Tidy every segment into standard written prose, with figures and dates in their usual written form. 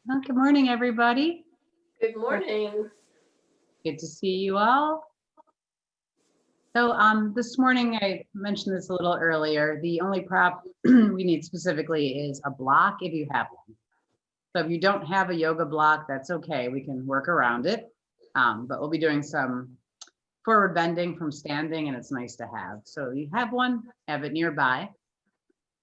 Well, good morning, everybody. Good morning. Good to see you all. So this morning, I mentioned this a little earlier, the only prop we need specifically is a block if you have one. So if you don't have a yoga block, that's okay. We can work around it. But we'll be doing some forward bending from standing, and it's nice to have. So you have one, have it nearby.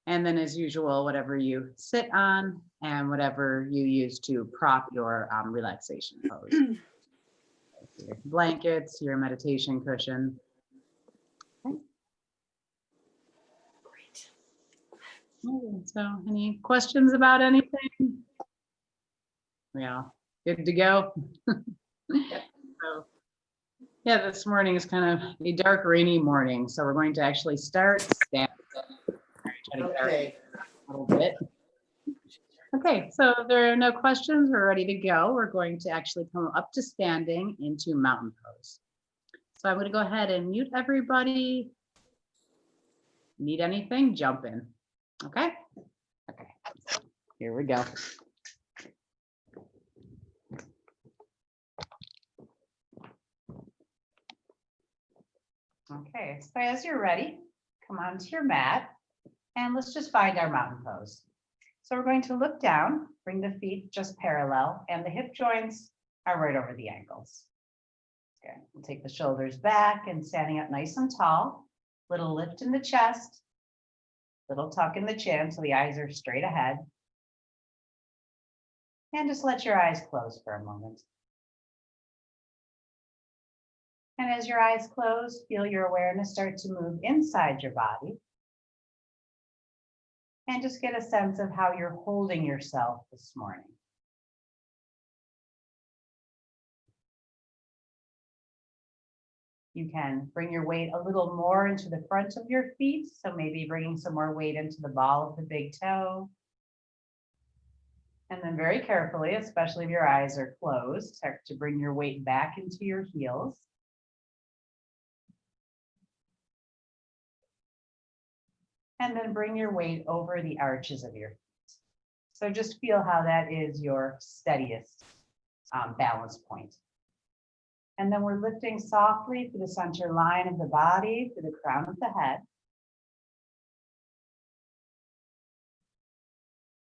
And then as usual, whatever you sit on and whatever you use to prop your relaxation pose. Your blankets, your meditation cushion. Okay. Great. So any questions about anything? Yeah, good to go. So, yeah, this morning is kind of a dark, rainy morning. So we're going to actually start standing. Try to start Okay. a little bit. Okay, so if there are no questions, we're ready to go. We're going to actually come up to standing into mountain pose. So I'm going to go ahead and mute everybody. Need anything? Jump in. Okay? Okay, here we go. Okay, so as you're ready, come onto your mat and let's just find our mountain pose. So we're going to look down, bring the feet just parallel, and the hip joints are right over the ankles. Okay, we'll take the shoulders back and standing up nice and tall, little lift in the chest, little tuck in the chin so the eyes are straight ahead. And just let your eyes close for a moment. And as your eyes close, feel your awareness start to move inside your body. And just get a sense of how you're holding yourself this morning. You can bring your weight a little more into the front of your feet. So maybe bringing some more weight into the ball of the big toe. And then very carefully, especially if your eyes are closed, start to bring your weight back into your heels. And then bring your weight over the arches of your feet. So just feel how that is your steadiest balance point. And then we're lifting softly through the center line of the body, through the crown of the head.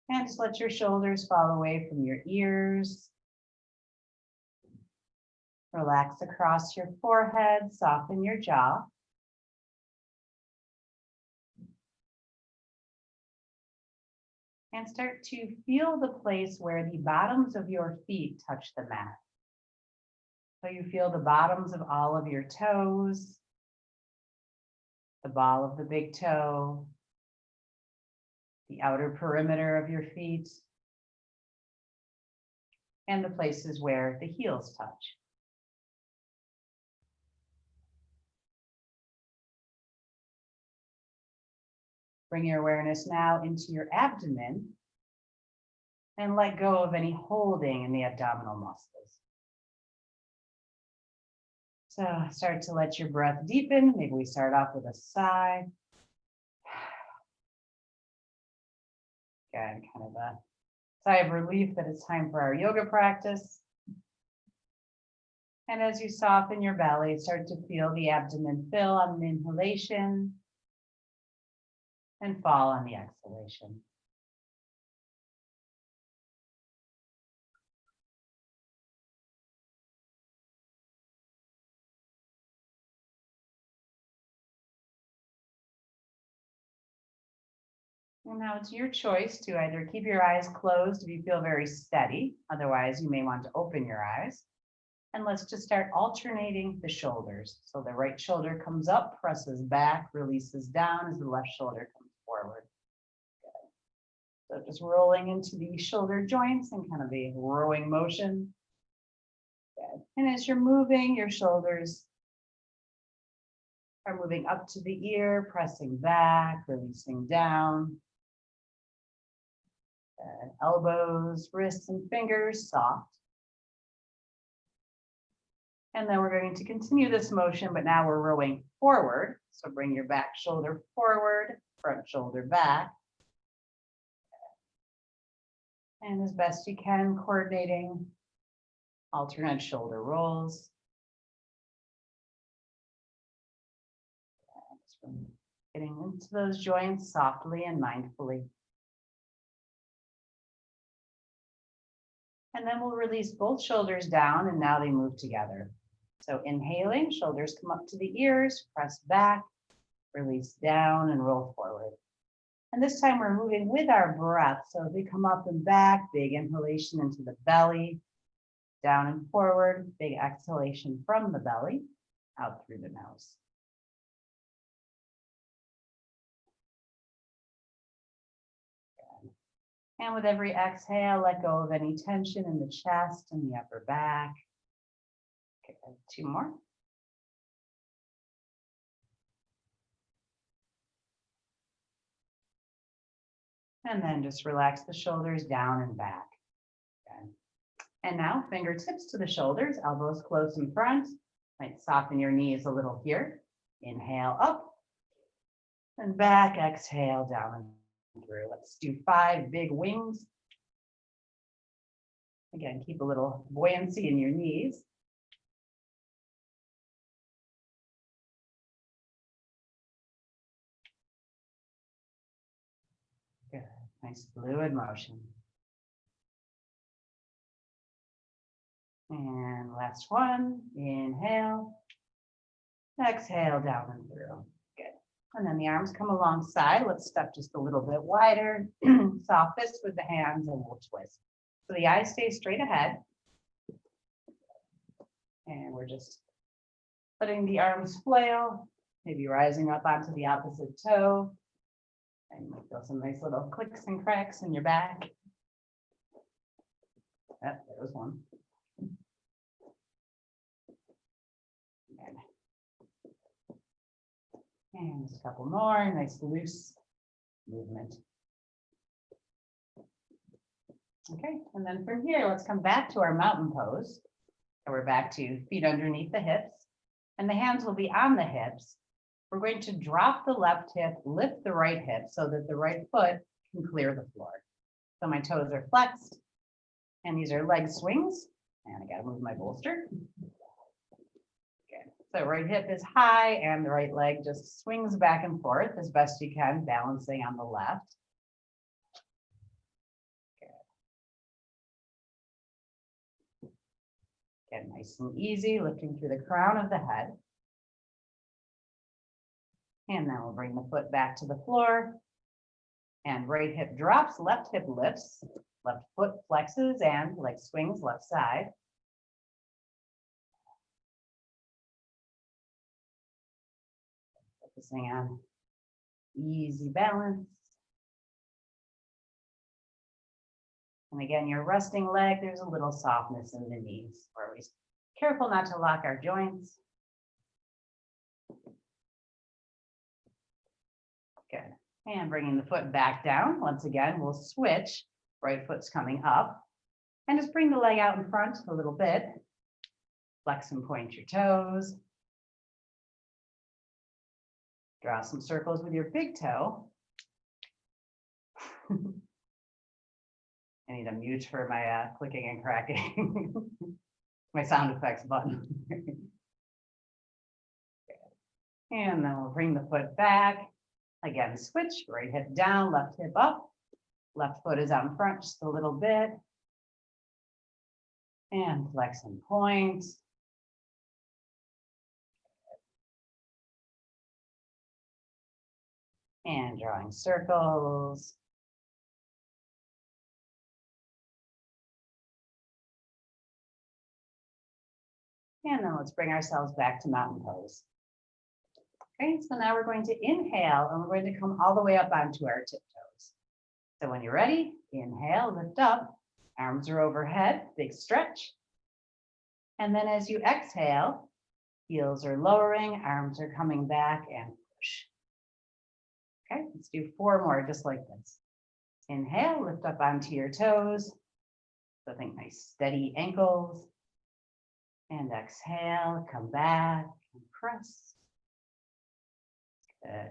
And just let your shoulders fall away from your ears. Relax across your forehead, soften your jaw. And start to feel the place where the bottoms of your feet touch the mat. So you feel the bottoms of all of your toes, the ball of the big toe, the outer perimeter of your feet, and the places where the heels touch. Bring your awareness now into your abdomen and let go of any holding in the abdominal muscles. So start to let your breath deepen. Maybe we start off with a sigh. Good, kind of a sigh of relief that it's time for our yoga practice. And as you soften your belly, start to feel the abdomen fill on the inhalation and fall on the exhalation. And now it's your choice to either keep your eyes closed if you feel very steady. Otherwise, you may want to open your eyes. And let's just start alternating the shoulders. So the right shoulder comes up, presses back, releases down as the left shoulder comes forward. Good. So just rolling into the shoulder joints and kind of a rowing motion. Good. And as you're moving, your shoulders are moving up to the ear, pressing back, releasing down. Elbows, wrists, and fingers soft. And then we're going to continue this motion, but now we're rowing forward. So bring your back shoulder forward, front shoulder back. And as best you can, coordinating alternate shoulder rolls. Getting into those joints softly and mindfully. And then we'll release both shoulders down, and now they move together. So inhaling, shoulders come up to the ears, press back, release down, and roll forward. And this time we're moving with our breath. So they come up and back, big inhalation into the belly, down and forward, big exhalation from the belly, out through the nose. And with every exhale, let go of any tension in the chest and the upper back. Okay, 2 more. And then just relax the shoulders down and back. Okay. And now fingertips to the shoulders, elbows close in front. Might soften your knees a little here. Inhale up and back, exhale down and through. Let's do 5 big wings. Again, keep a little buoyancy in your knees. Good, nice fluid motion. And last one, inhale, exhale down and through. Good. And then the arms come alongside. Let's step just a little bit wider. Soft fist with the hands and we'll twist. So the eyes stay straight ahead. And we're just letting the arms flail, maybe rising up onto the opposite toe. And you might feel some nice little clicks and cracks in your back. Oh, there was one. And just a couple more, nice loose movement. Okay, and then from here, let's come back to our mountain pose. So we're back to feet underneath the hips, and the hands will be on the hips. We're going to drop the left hip, lift the right hip so that the right foot can clear the floor. So my toes are flexed, and these are leg swings. And I gotta move my bolster. Okay, so right hip is high, and the right leg just swings back and forth as best you can, balancing on the left. Get nice and easy, lifting through the crown of the head. And then we'll bring the foot back to the floor. And right hip drops, left hip lifts, left foot flexes and leg swings left side. Focusing on easy balance. And again, your resting leg, there's a little softness in the knees. We're always careful not to lock our joints. Good. And bringing the foot back down. Once again, we'll switch. Right foot's coming up. And just bring the leg out in front a little bit. Flex and point your toes. Draw some circles with your big toe. I need a mute for my clicking and cracking. My sound effects button. And then we'll bring the foot back. Again, switch, right hip down, left hip up. Left foot is out in front just a little bit. And flex and point. And drawing circles. And then let's bring ourselves back to mountain pose. Okay, so now we're going to inhale and we're going to come all the way up onto our tiptoes. So when you're ready, inhale, lift up, arms are overhead, big stretch. And then as you exhale, heels are lowering, arms are coming back and push. Okay, let's do 4 more just like this. Inhale, lift up onto your toes. So think nice steady ankles. And exhale, come back and press. Good.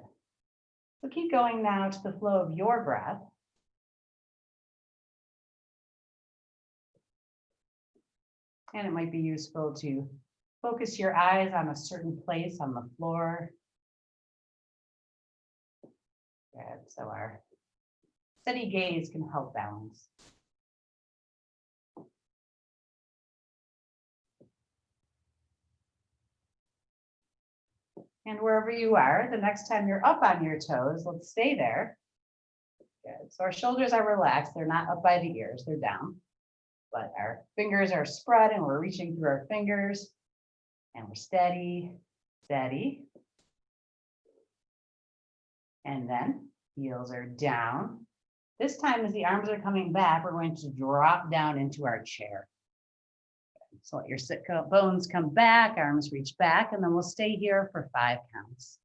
So keep going now to the flow of your breath. And it might be useful to focus your eyes on a certain place on the floor. Good. So our steady gaze can help balance. And wherever you are, the next time you're up on your toes, let's stay there. Good. So our shoulders are relaxed. They're not up by the ears, they're down. But our fingers are spread and we're reaching through our fingers. And we're steady, steady. And then heels are down. This time as the arms are coming back, we're going to drop down into our chair. So let your sit bones come back, arms reach back, and then we'll stay here for 5 counts.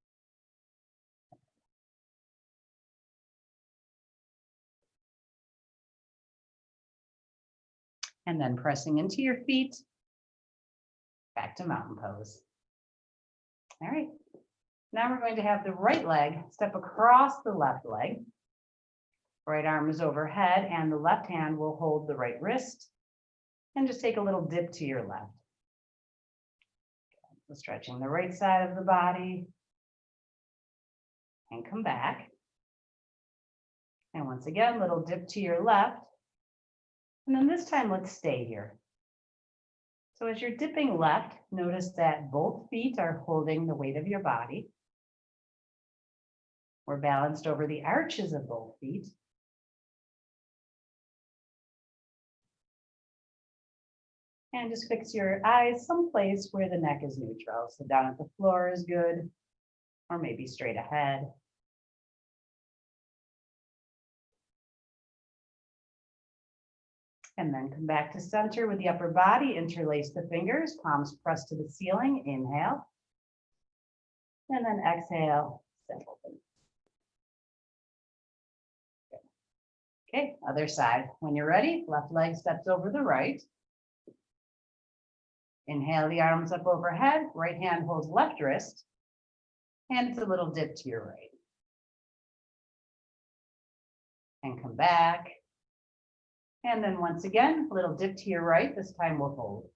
And then pressing into your feet, back to mountain pose. All right. Now we're going to have the right leg step across the left leg. Right arm is overhead and the left hand will hold the right wrist and just take a little dip to your left. So stretching the right side of the body and come back. And once again, little dip to your left. And then this time, let's stay here. So as you're dipping left, notice that both feet are holding the weight of your body. We're balanced over the arches of both feet. And just fix your eyes someplace where the neck is neutral. So down at the floor is good, or maybe straight ahead. And then come back to center with the upper body, interlace the fingers, palms pressed to the ceiling, inhale. And then exhale, step open. Okay, other side. When you're ready, left leg steps over the right. Inhale the arms up overhead, right hand holds left wrist, and it's a little dip to your right. And come back. And then once again, a little dip to your right, this time we'll hold.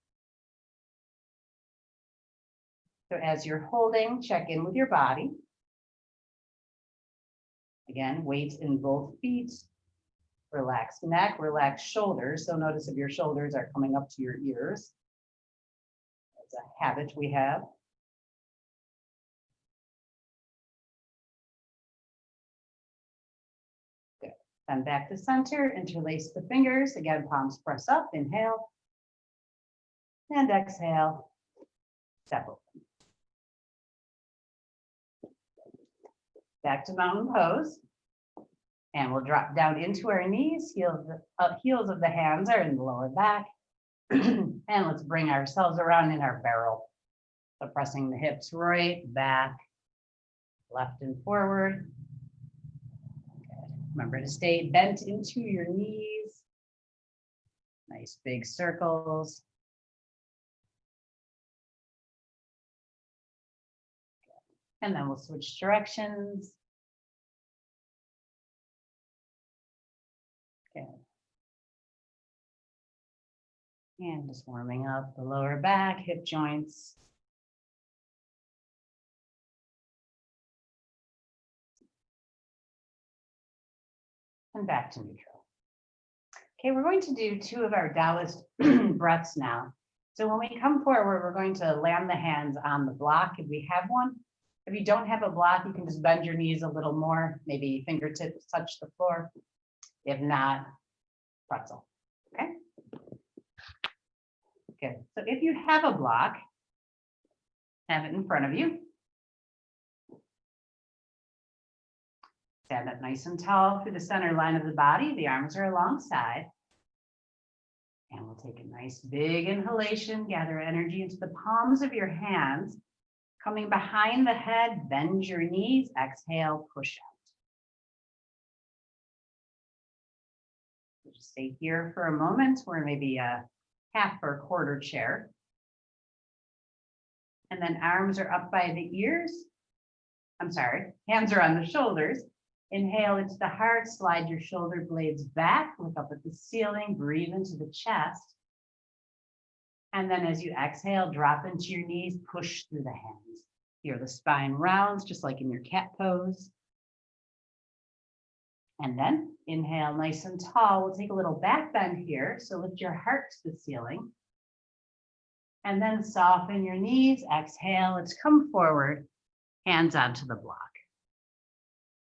So as you're holding, check in with your body. Again, weight in both feet, relaxed neck, relaxed shoulders. So notice if your shoulders are coming up to your ears. It's a habit we have. Good. Then back to center, interlace the fingers. Again, palms press up, inhale. And exhale, step open. Back to mountain pose. And we'll drop down into our knees. Heels of the hands are in the lower back. And let's bring ourselves around in our barrel. So pressing the hips right, back, left and forward. Good. Remember to stay bent into your knees. Nice big circles. Good. And then we'll switch directions. Good. And just warming up the lower back, hip joints. And back to neutral. Okay, we're going to do 2 of our Taoist breaths now. So when we come forward, we're going to land the hands on the block if we have one. If you don't have a block, you can just bend your knees a little more, maybe fingertips touch the floor. If not, pretzel, okay? Good. So if you have a block, have it in front of you. Stand up nice and tall through the center line of the body. The arms are alongside. And we'll take a nice big inhalation, gather energy into the palms of your hands. Coming behind the head, bend your knees, exhale, push out. Just stay here for a moment. We're maybe a half or quarter chair. And then arms are up by the ears. I'm sorry, hands are on the shoulders. Inhale into the heart, slide your shoulder blades back, look up at the ceiling, breathe into the chest. And then as you exhale, drop into your knees, push through the hands. Here, the spine rounds, just like in your cat pose. And then inhale nice and tall. We'll take a little back bend here. So lift your heart to the ceiling. And then soften your knees. Exhale, let's come forward, hands onto the block.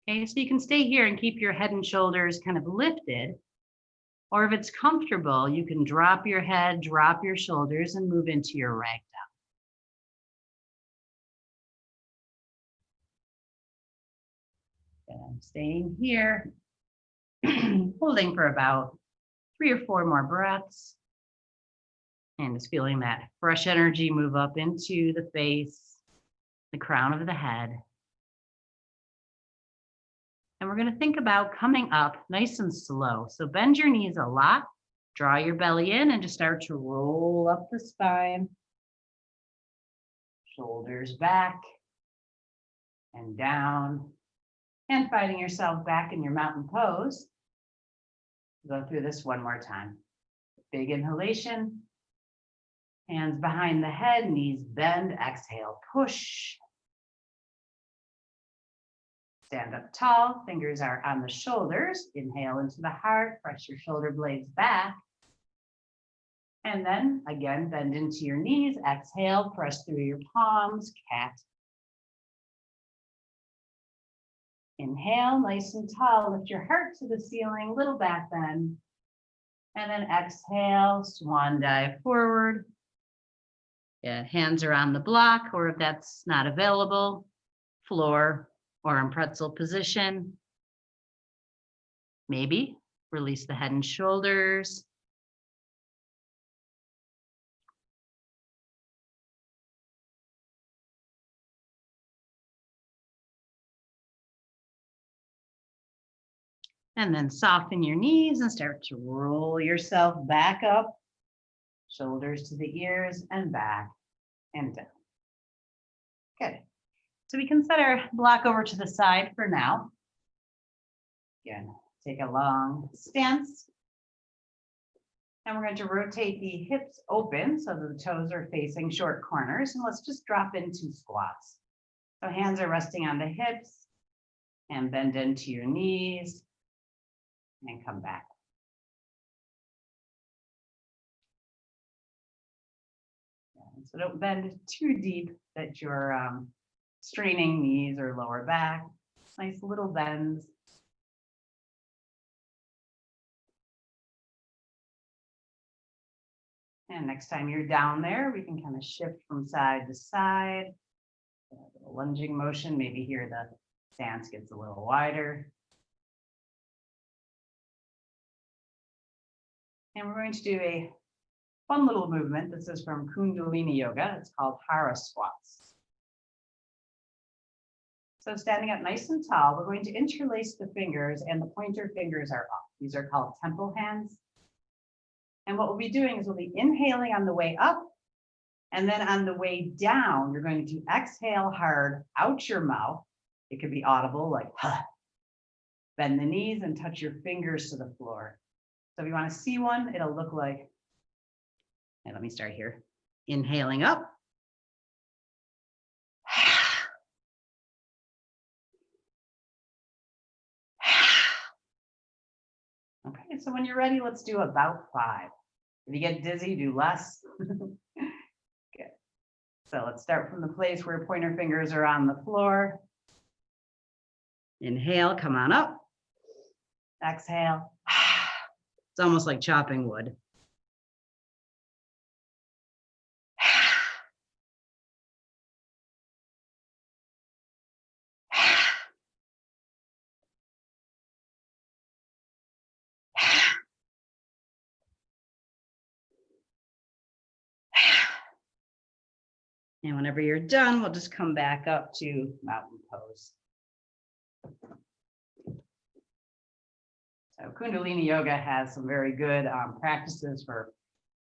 Okay, so you can stay here and keep your head and shoulders kind of lifted. Or if it's comfortable, you can drop your head, drop your shoulders, and move into your ragdoll. And I'm staying here, holding for about 3 or 4 more breaths. And just feeling that fresh energy move up into the face, the crown of the head. And we're going to think about coming up nice and slow. So bend your knees a lot, draw your belly in, and just start to roll up the spine. Shoulders back and down. And finding yourself back in your mountain pose. Go through this one more time. Big inhalation. Hands behind the head, knees bend, exhale, push. Stand up tall, fingers are on the shoulders. Inhale into the heart, press your shoulder blades back. And then again, bend into your knees, exhale, press through your palms, cat. Inhale, nice and tall, lift your heart to the ceiling, little back bend. And then exhale, swan dive forward. Yeah, hands are on the block, or if that's not available, floor or in pretzel position. Maybe release the head and shoulders. And then soften your knees and start to roll yourself back up. Shoulders to the ears and back and down. Good. So we can set our block over to the side for now. Again, take a long stance. And we're going to rotate the hips open so that the toes are facing short corners. And let's just drop into squats. So hands are resting on the hips and bend into your knees and come back. So don't bend too deep that you're straining knees or lower back. Nice little bends. And next time you're down there, we can kind of shift from side to side. A lunging motion, maybe here the stance gets a little wider. And we're going to do a fun little movement. This is from Kundalini Yoga. It's called Hara squats. So standing up nice and tall, we're going to interlace the fingers and the pointer fingers are up. These are called temple hands. And what we'll be doing is we'll be inhaling on the way up. And then on the way down, you're going to exhale hard out your mouth. It could be audible, like, huh. Bend the knees and touch your fingers to the floor. So if you want to see one, it'll look like, and let me start here. Inhaling up. Okay, so when you're ready, let's do about 5. If you get dizzy, do less. Good. So let's start from the place where pointer fingers are on the floor. Inhale, come on up. Exhale. It's almost like chopping wood. And whenever you're done, we'll just come back up to mountain pose. So Kundalini Yoga has some very good practices for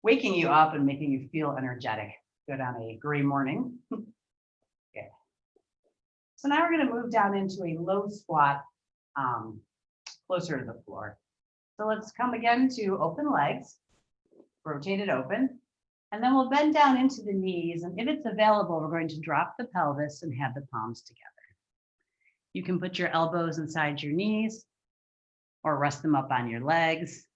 waking you up and making you feel energetic. Good on a gray morning. Okay. So now we're going to move down into a low squat closer to the floor. So let's come again to open legs, rotate it open. And then we'll bend down into the knees, and if it's available, we're going to drop the pelvis and have the palms together. You can put your elbows inside your knees or rest them up on your legs.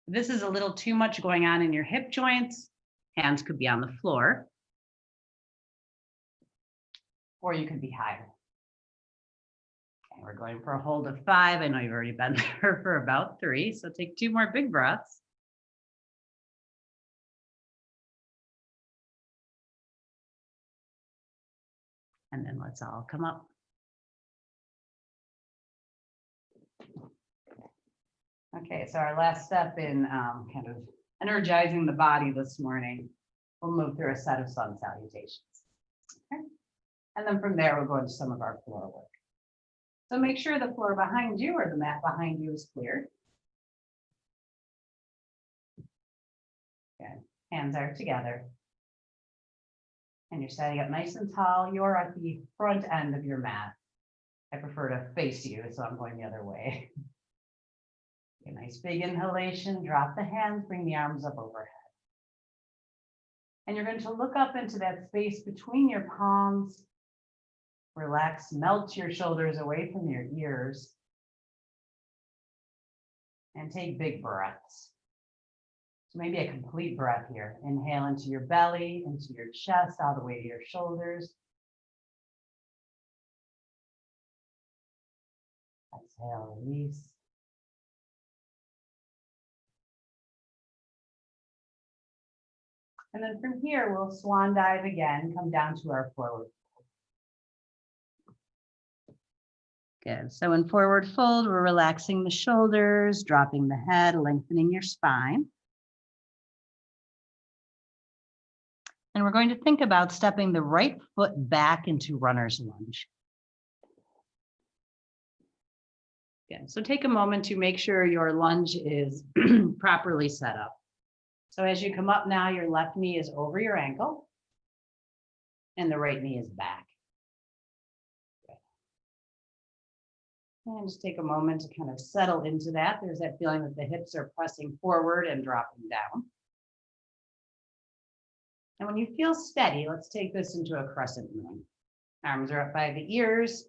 If this is a little too much going on in your hip joints, hands could be on the floor, or you could be higher. Okay, we're going for a hold of 5. I know you've already been there for about 3, so take 2 more big breaths. And then let's all come up. Okay, so our last step in kind of energizing the body this morning, we'll move through a set of sun salutations. Okay. And then from there, we'll go into some of our floor work. So make sure the floor behind you or the mat behind you is clear. Okay. Hands are together. And you're standing up nice and tall. You're at the front end of your mat. I prefer to face you, so I'm going the other way. Okay, nice big inhalation, drop the hands, bring the arms up overhead. And you're going to look up into that space between your palms. Relax, melt your shoulders away from your ears. And take big breaths. So maybe a complete breath here. Inhale into your belly, into your chest, all the way to your shoulders. Exhale, release. And then from here, we'll swan dive again, come down to our forward fold. Good. So in forward fold, we're relaxing the shoulders, dropping the head, lengthening your spine. And we're going to think about stepping the right foot back into runner's lunge. Good. So take a moment to make sure your lunge is properly set up. So as you come up now, your left knee is over your ankle and the right knee is back. And just take a moment to kind of settle into that. There's that feeling that the hips are pressing forward and dropping down. And when you feel steady, let's take this into a crescent moon. Arms are up by the ears,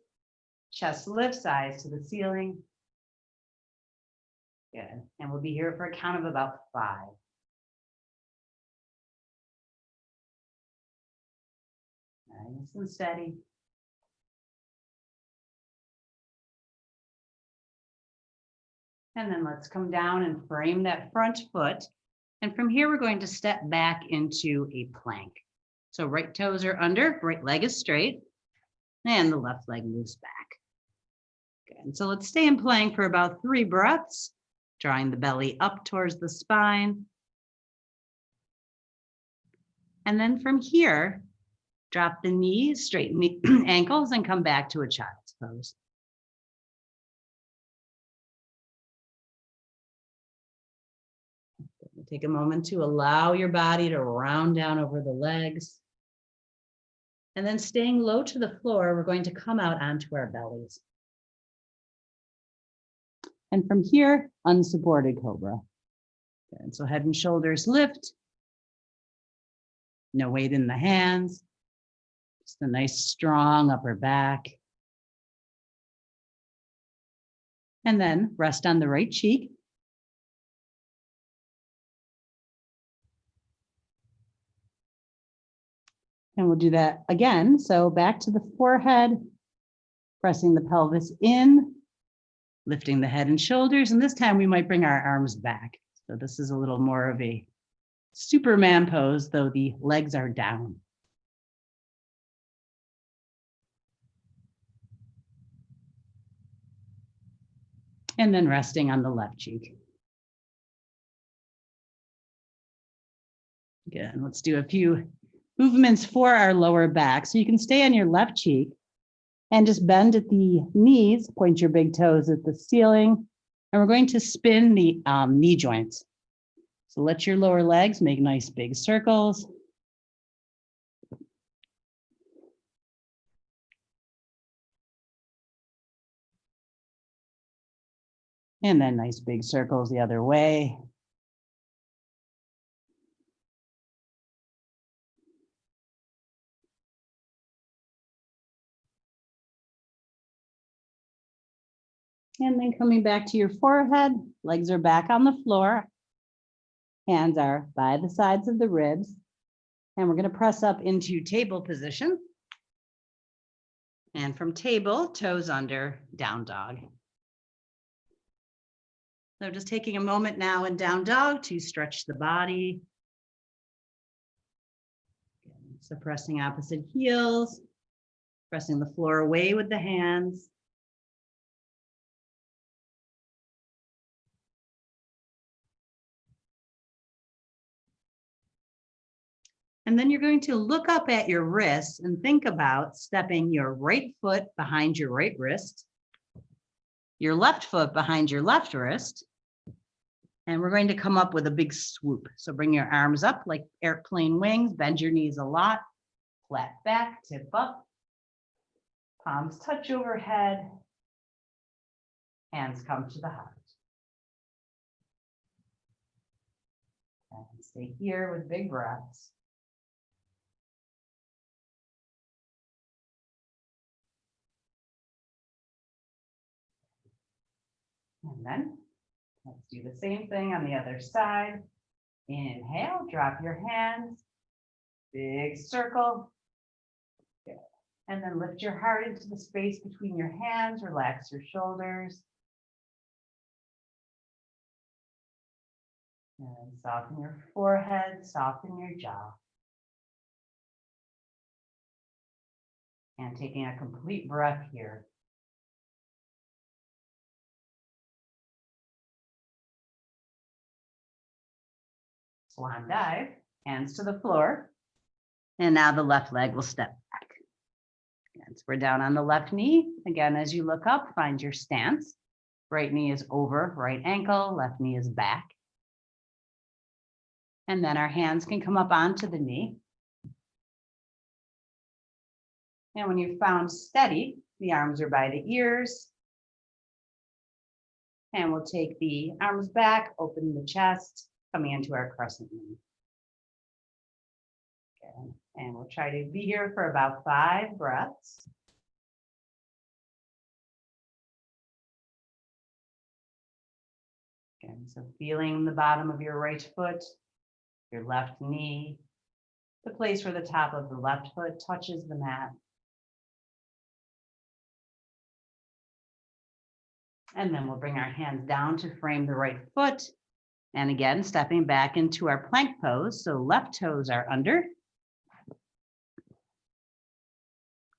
chest lifts, eyes to the ceiling. Good. And we'll be here for a count of about 5. Nice and steady. And then let's come down and frame that front foot. And from here, we're going to step back into a plank. So right toes are under, right leg is straight, and the left leg moves back. Good. And so let's stay in plank for about 3 breaths, drawing the belly up towards the spine. And then from here, drop the knees, straighten the ankles, and come back to a child's pose. Take a moment to allow your body to round down over the legs. And then staying low to the floor, we're going to come out onto our bellies. And from here, unsupported cobra. And so head and shoulders lift. No weight in the hands. Just a nice strong upper back. And then rest on the right cheek. And we'll do that again. So back to the forehead, pressing the pelvis in, lifting the head and shoulders. And this time we might bring our arms back. So this is a little more of a Superman pose, though the legs are down. And then resting on the left cheek. Good. Let's do a few movements for our lower back. So you can stay on your left cheek and just bend at the knees, point your big toes at the ceiling. And we're going to spin the knee joints. So let your lower legs make nice big circles. And then nice big circles the other way. And then coming back to your forehead, legs are back on the floor. Hands are by the sides of the ribs. And we're going to press up into table position. And from table, toes under, down dog. So just taking a moment now in down dog to stretch the body. So pressing opposite heels, pressing the floor away with the hands. And then you're going to look up at your wrists and think about stepping your right foot behind your right wrist, your left foot behind your left wrist, and we're going to come up with a big swoop. So bring your arms up like airplane wings, bend your knees a lot, flat back, tip up, palms touch overhead, hands come to the heart. And stay here with big breaths. And then let's do the same thing on the other side. Inhale, drop your hands, big circle. Good. And then lift your heart into the space between your hands, relax your shoulders. And soften your forehead, soften your jaw. And taking a complete breath here. Swan dive, hands to the floor. And now the left leg will step back. And so we're down on the left knee. Again, as you look up, find your stance. Right knee is over, right ankle, left knee is back. And then our hands can come up onto the knee. And when you've found steady, the arms are by the ears. And we'll take the arms back, open the chest, coming into our crescent moon. Okay. And we'll try to be here for about 5 breaths. Again, so feeling the bottom of your right foot, your left knee, the place where the top of the left foot touches the mat. And then we'll bring our hands down to frame the right foot. And again, stepping back into our plank pose. So left toes are under.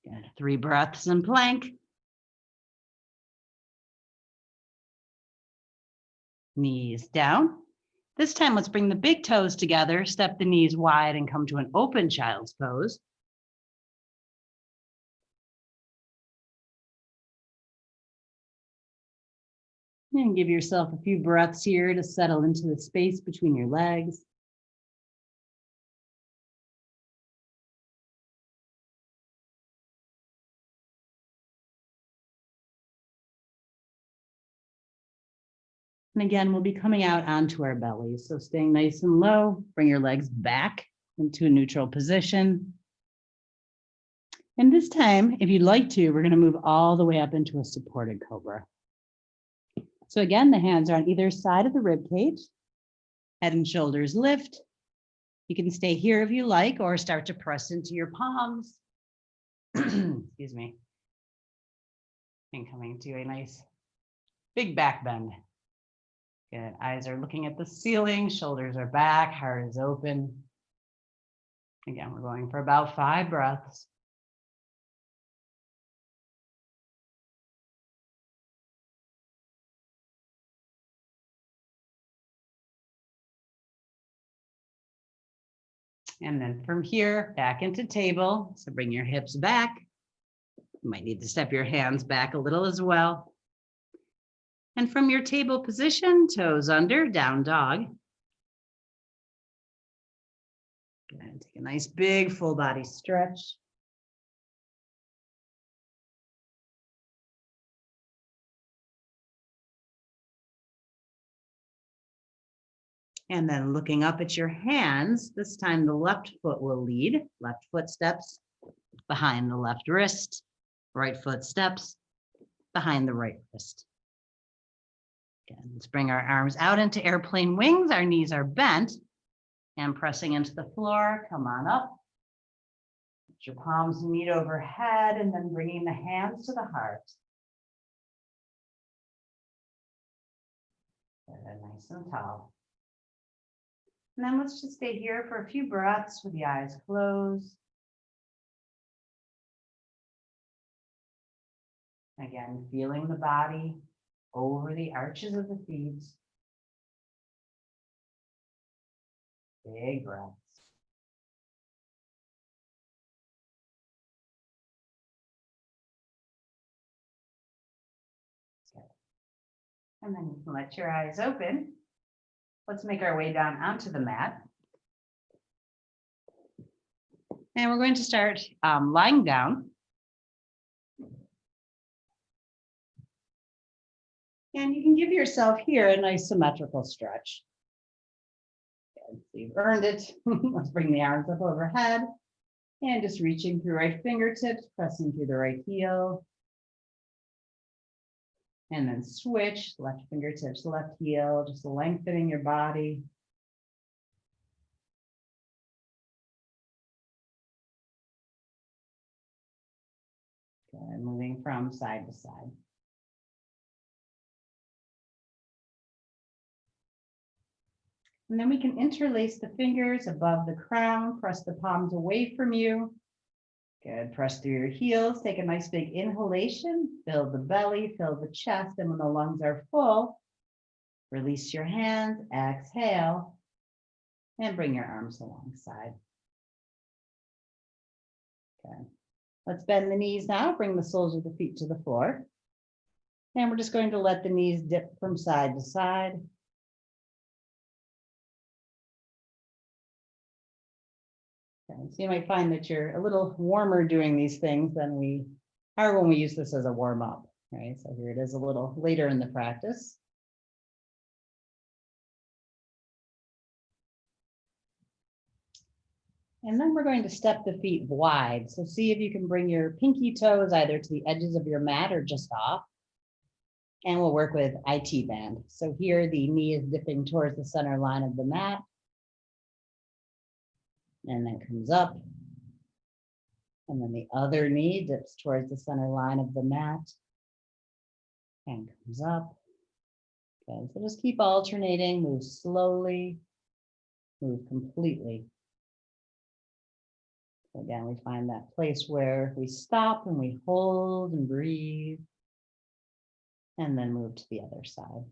Good. 3 breaths in plank. Knees down. This time, let's bring the big toes together, step the knees wide and come to an open child's pose. And give yourself a few breaths here to settle into the space between your legs. And again, we'll be coming out onto our bellies. So staying nice and low, bring your legs back into a neutral position. And this time, if you'd like to, we're going to move all the way up into a supported cobra. So again, the hands are on either side of the rib cage. Head and shoulders lift. You can stay here if you like, or start to press into your palms. Excuse me. And coming to a nice big back bend. Good. Eyes are looking at the ceiling, shoulders are back, heart is open. Again, we're going for about 5 breaths. And then from here, back into table. So bring your hips back. You might need to step your hands back a little as well. And from your table position, toes under, down dog. And take a nice big full body stretch. And then looking up at your hands, this time the left foot will lead. Left foot steps behind the left wrist. Right foot steps behind the right wrist. Good. Let's bring our arms out into airplane wings. Our knees are bent and pressing into the floor. Come on up. Let your palms meet overhead and then bringing the hands to the heart. Good. Nice and tall. And then let's just stay here for a few breaths with the eyes closed. Again, feeling the body over the arches of the feet. Big breaths. Good. And then you can let your eyes open. Let's make our way down onto the mat. And we're going to start lying down. And you can give yourself here a nice symmetrical stretch. Good. So you've earned it. Let's bring the arms up overhead and just reaching through right fingertips, pressing through the right heel. And then switch, left fingertips, left heel, just lengthening your body. Good. Moving from side to side. And then we can interlace the fingers above the crown, press the palms away from you. Good, press through your heels, take a nice big inhalation, fill the belly, fill the chest, and when the lungs are full, release your hands, exhale, and bring your arms alongside. Okay, let's bend the knees now, bring the soles of the feet to the floor. And we're just going to let the knees dip from side to side. So you might find that you're a little warmer doing these things than we are when we use this as a warm up, right? So here it is a little later in the practice. And then we're going to step the feet wide. So see if you can bring your pinky toes either to the edges of your mat or just off. And we'll work with IT band. So here the knee is dipping towards the center line of the mat. And then comes up. And then the other knee dips towards the center line of the mat and comes up. Okay, so just keep alternating, move slowly, move completely. Again, we find that place where we stop and we hold and breathe, and then move to the other side.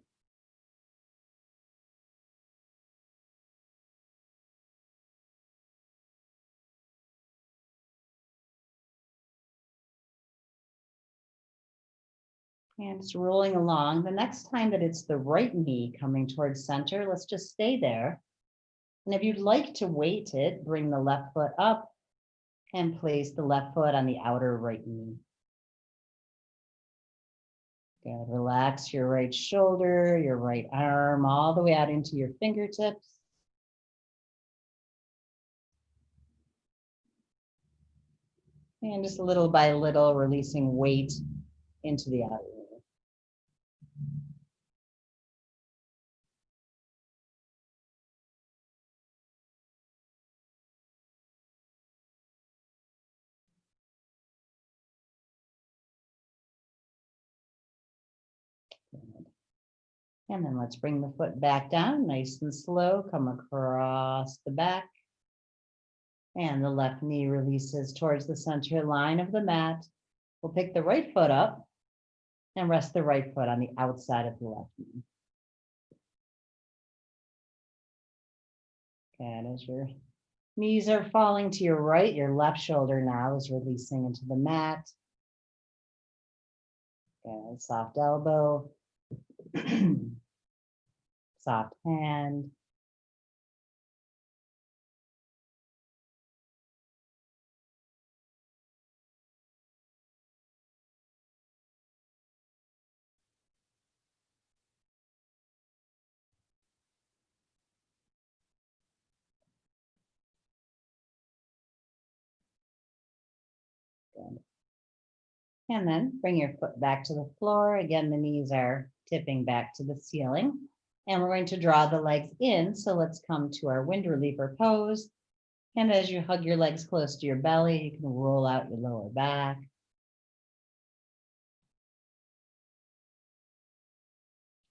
And just rolling along. The next time that it's the right knee coming towards center, let's just stay there. And if you'd like to weight it, bring the left foot up and place the left foot on the outer right knee. Good. Relax your right shoulder, your right arm, all the way out into your fingertips. And just little by little, releasing weight into the outer knee. And then let's bring the foot back down, nice and slow, come across the back. And the left knee releases towards the center line of the mat. We'll pick the right foot up and rest the right foot on the outside of the left knee. Good, as your knees are falling to your right, your left shoulder now is releasing into the mat. Good, soft elbow. Soft hand. Good. And then bring your foot back to the floor. Again, the knees are tipping back to the ceiling. And we're going to draw the legs in. So let's come to our wind reliever pose. And as you hug your legs close to your belly, you can roll out your lower back.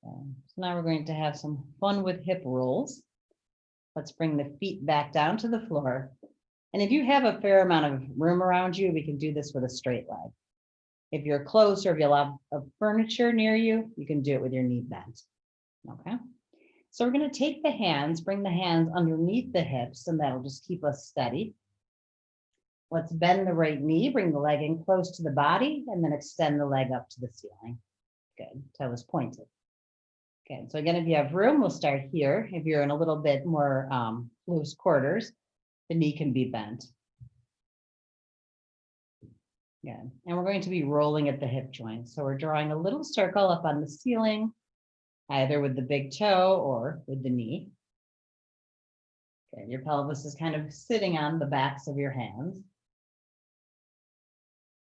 So now we're going to have some fun with hip rolls. Let's bring the feet back down to the floor. And if you have a fair amount of room around you, we can do this with a straight leg. If you're close or if you have furniture near you, you can do it with your knee bent. Okay. So we're going to take the hands, bring the hands underneath the hips, and that'll just keep us steady. Let's bend the right knee, bring the leg in close to the body, and then extend the leg up to the ceiling. Good. Toe is pointed. Okay. So again, if you have room, we'll start here. If you're in a little bit more loose quarters, the knee can be bent. Good. And we're going to be rolling at the hip joint. So we're drawing a little circle up on the ceiling, either with the big toe or with the knee. Okay. Your pelvis is kind of sitting on the backs of your hands.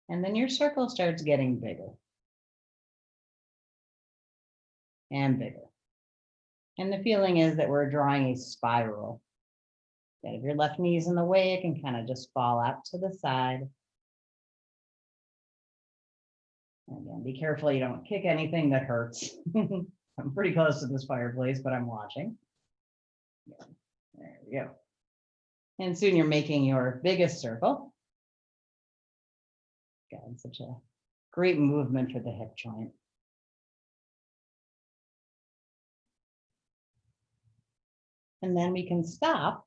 And then your circle starts getting bigger and bigger. And the feeling is that we're drawing a spiral. Okay. If your left knee is in the way, it can kind of just fall out to the side. Again, be careful you don't kick anything that hurts. I'm pretty close to this fireplace, but I'm watching. There we go. And soon you're making your biggest circle. God, such a great movement for the hip joint. And then we can stop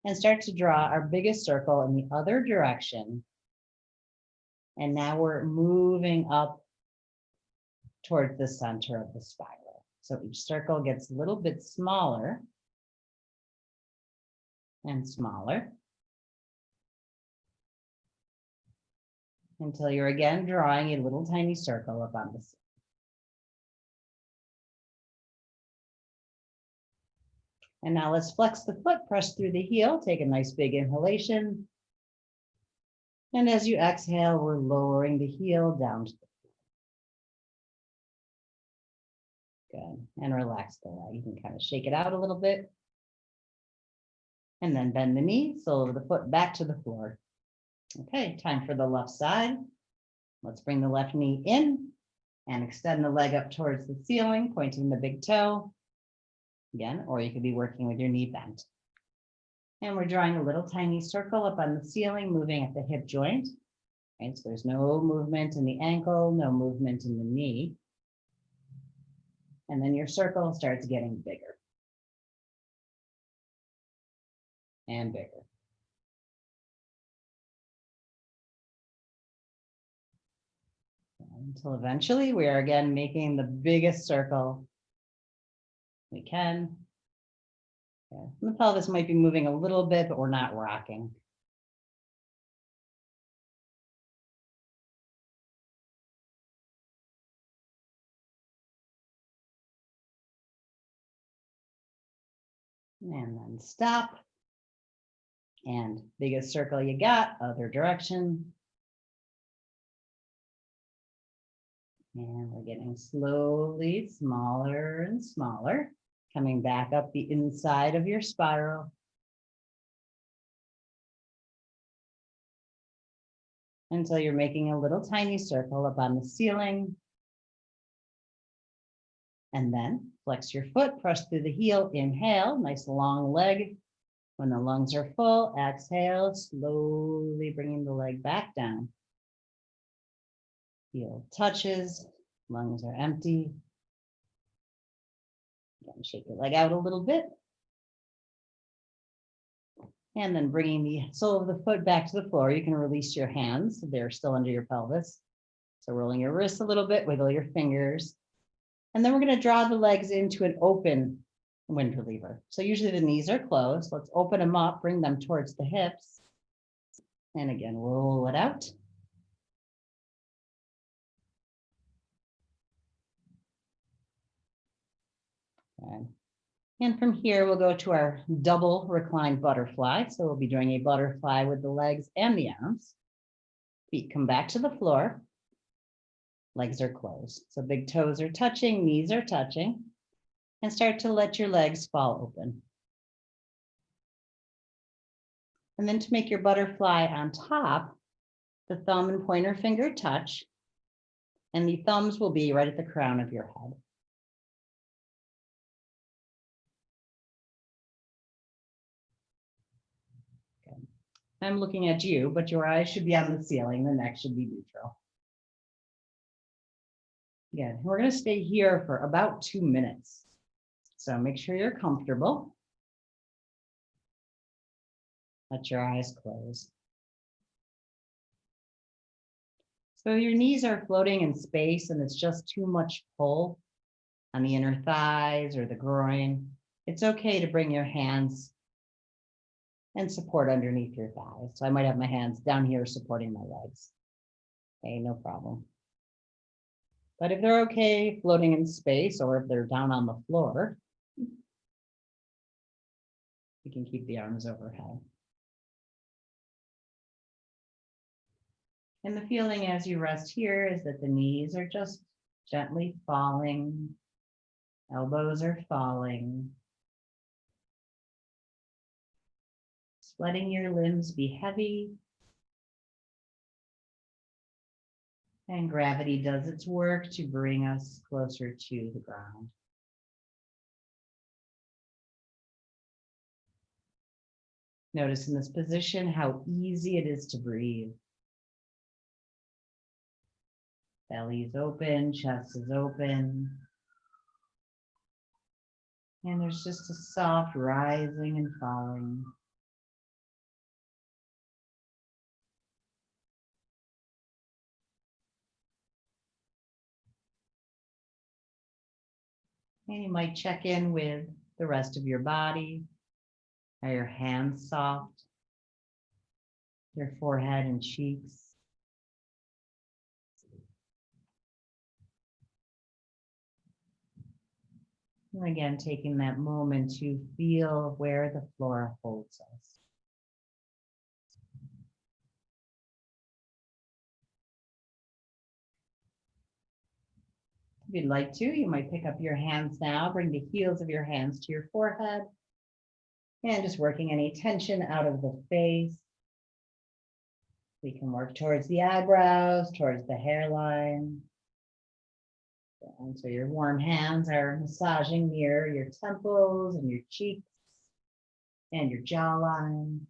and start to draw our biggest circle in the other direction. And now we're moving up towards the center of the spiral. So each circle gets a little bit smaller and smaller until you're again drawing a little tiny circle up on the ceiling. And now let's flex the foot, press through the heel, take a nice big inhalation. And as you exhale, we're lowering the heel down to the floor. Good. And relax the leg. You can kind of shake it out a little bit. And then bend the knee, sole of the foot back to the floor. Okay, time for the left side. Let's bring the left knee in and extend the leg up towards the ceiling, pointing the big toe. Again, or you could be working with your knee bent. And we're drawing a little tiny circle up on the ceiling, moving at the hip joint. Right, so there's no movement in the ankle, no movement in the knee. And then your circle starts getting bigger and bigger. Until eventually we are again making the biggest circle we can. Yeah. The pelvis might be moving a little bit, but we're not rocking. And then stop. And biggest circle you got, other direction. And we're getting slowly smaller and smaller, coming back up the inside of your spiral. Until you're making a little tiny circle up on the ceiling. And then flex your foot, press through the heel, inhale, nice long leg. When the lungs are full, exhale, slowly bringing the leg back down. Heel touches, lungs are empty. Again, shake your leg out a little bit. And then bringing the sole of the foot back to the floor, you can release your hands. They're still under your pelvis. So rolling your wrists a little bit, wiggle your fingers. And then we're going to draw the legs into an open wind reliever. So usually the knees are closed. Let's open them up, bring them towards the hips. And again, roll it out. And from here, we'll go to our double reclined butterfly. So we'll be doing a butterfly with the legs and the arms. Feet come back to the floor. Legs are closed. So big toes are touching, knees are touching, and start to let your legs fall open. And then to make your butterfly on top, the thumb and pointer finger touch, and the thumbs will be right at the crown of your head. Good. I'm looking at you, but your eyes should be on the ceiling. The neck should be neutral. Good. We're going to stay here for about 2 minutes. So make sure you're comfortable. Let your eyes close. So your knees are floating in space and it's just too much pull on the inner thighs or the groin. It's okay to bring your hands and support underneath your thighs. So I might have my hands down here supporting my legs. Okay, no problem. But if they're okay floating in space or if they're down on the floor, you can keep the arms overhead. And the feeling as you rest here is that the knees are just gently falling, elbows are falling. Just letting your limbs be heavy. And gravity does its work to bring us closer to the ground. Notice in this position how easy it is to breathe. Belly is open, chest is open. And there's just a soft rising and falling. And you might check in with the rest of your body. Are your hands soft? Your forehead and cheeks? And again, taking that moment to feel where the floor holds us. If you'd like to, you might pick up your hands now, bring the heels of your hands to your forehead, and just working any tension out of the face. We can work towards the eyebrows, towards the hairline. And so your warm hands are massaging near your temples and your cheeks and your jawline.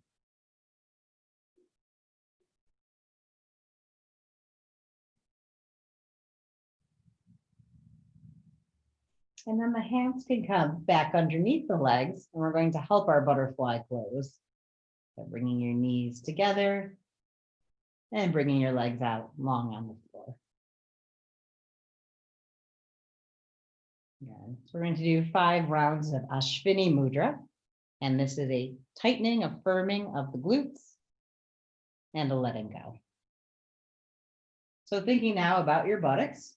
And then the hands can come back underneath the legs, and we're going to help our butterfly close. So bringing your knees together and bringing your legs out long on the floor. Again, so we're going to do 5 rounds of Ashwini Mudra. And this is a tightening, a firming of the glutes and a letting go. So thinking now about your buttocks.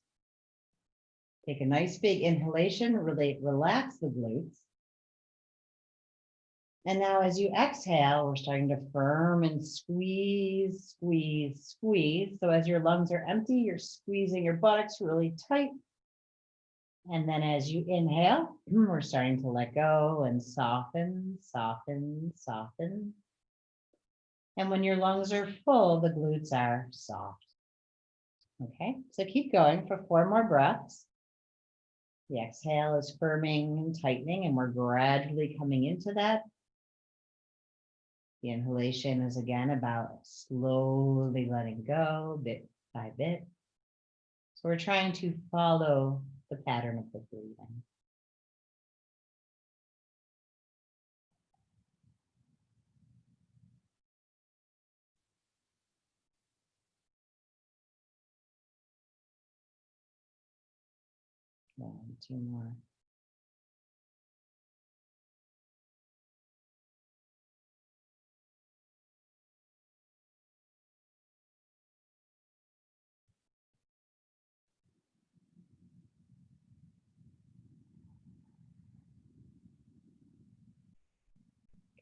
Take a nice big inhalation, relax the glutes. And now as you exhale, we're starting to firm and squeeze, squeeze, squeeze. So as your lungs are empty, you're squeezing your buttocks really tight. And then as you inhale, we're starting to let go and soften, soften, soften. And when your lungs are full, the glutes are soft. Okay, so keep going for 4 more breaths. The exhale is firming and tightening, and we're gradually coming into that. The inhalation is again about slowly letting go bit by bit. So we're trying to follow the pattern of the breathing. One, 2 more.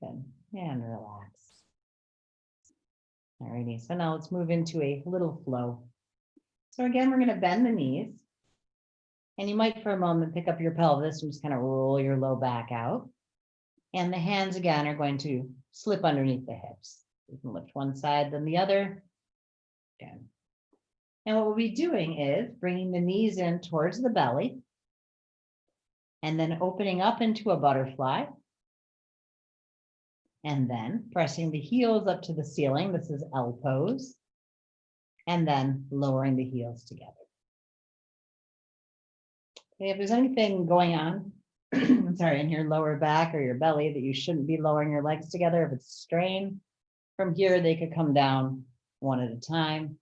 Good. And relax. Alrighty, so now let's move into a little flow. So again, we're going to bend the knees. And you might for a moment pick up your pelvis and just kind of roll your low back out. And the hands again are going to slip underneath the hips. You can lift one side, then the other. Again. And what we'll be doing is bringing the knees in towards the belly and then opening up into a butterfly. And then pressing the heels up to the ceiling. This is L pose. And then lowering the heels together. Okay, if there's anything going on, sorry, in your lower back or your belly that you shouldn't be lowering your legs together, if it's a strain, from here they could come down one at a time.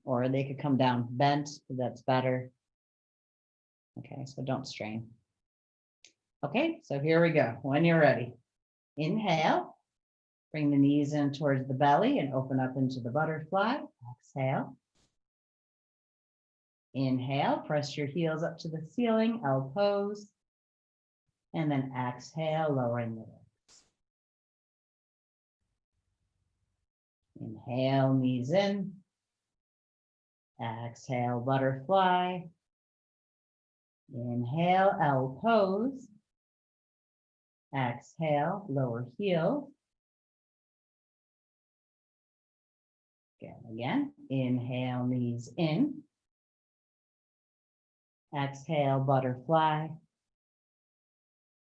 Or they could come down bent, if that's better. Okay, so don't strain. Okay, so here we go. When you're ready, inhale, bring the knees in towards the belly and open up into the butterfly. Exhale. Inhale, press your heels up to the ceiling, L pose. And then exhale, lowering the legs. Inhale, knees in. Exhale, butterfly. Inhale, L pose. Exhale, lower heel. Again, inhale, knees in. Exhale, butterfly.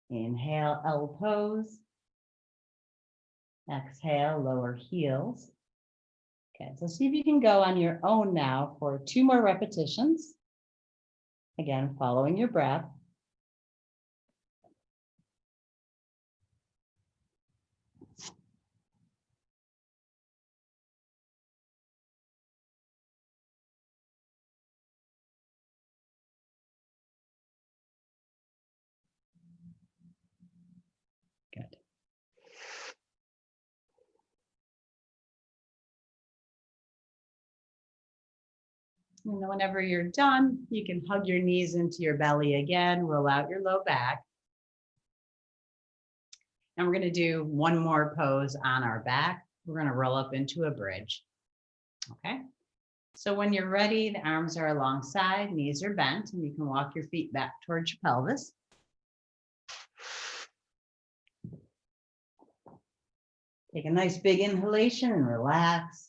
Inhale, L pose. Exhale, lower heels. Okay, so see if you can go on your own now for 2 more repetitions. Again, following your breath. Good. And then whenever you're done, you can hug your knees into your belly again, roll out your low back. And we're going to do one more pose on our back. We're going to roll up into a bridge. Okay. So when you're ready, the arms are alongside, knees are bent, and you can walk your feet back towards your pelvis. Take a nice big inhalation and relax.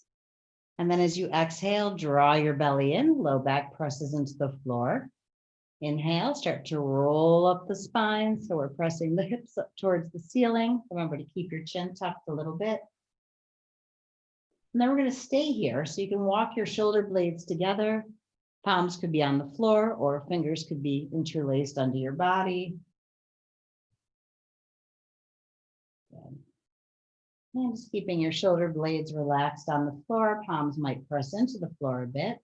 And then as you exhale, draw your belly in, low back presses into the floor. Inhale, start to roll up the spine. So we're pressing the hips up towards the ceiling. Remember to keep your chin tucked a little bit. And then we're going to stay here. So you can walk your shoulder blades together. Palms could be on the floor or fingers could be interlaced under your body. Good. And just keeping your shoulder blades relaxed on the floor. Palms might press into the floor a bit.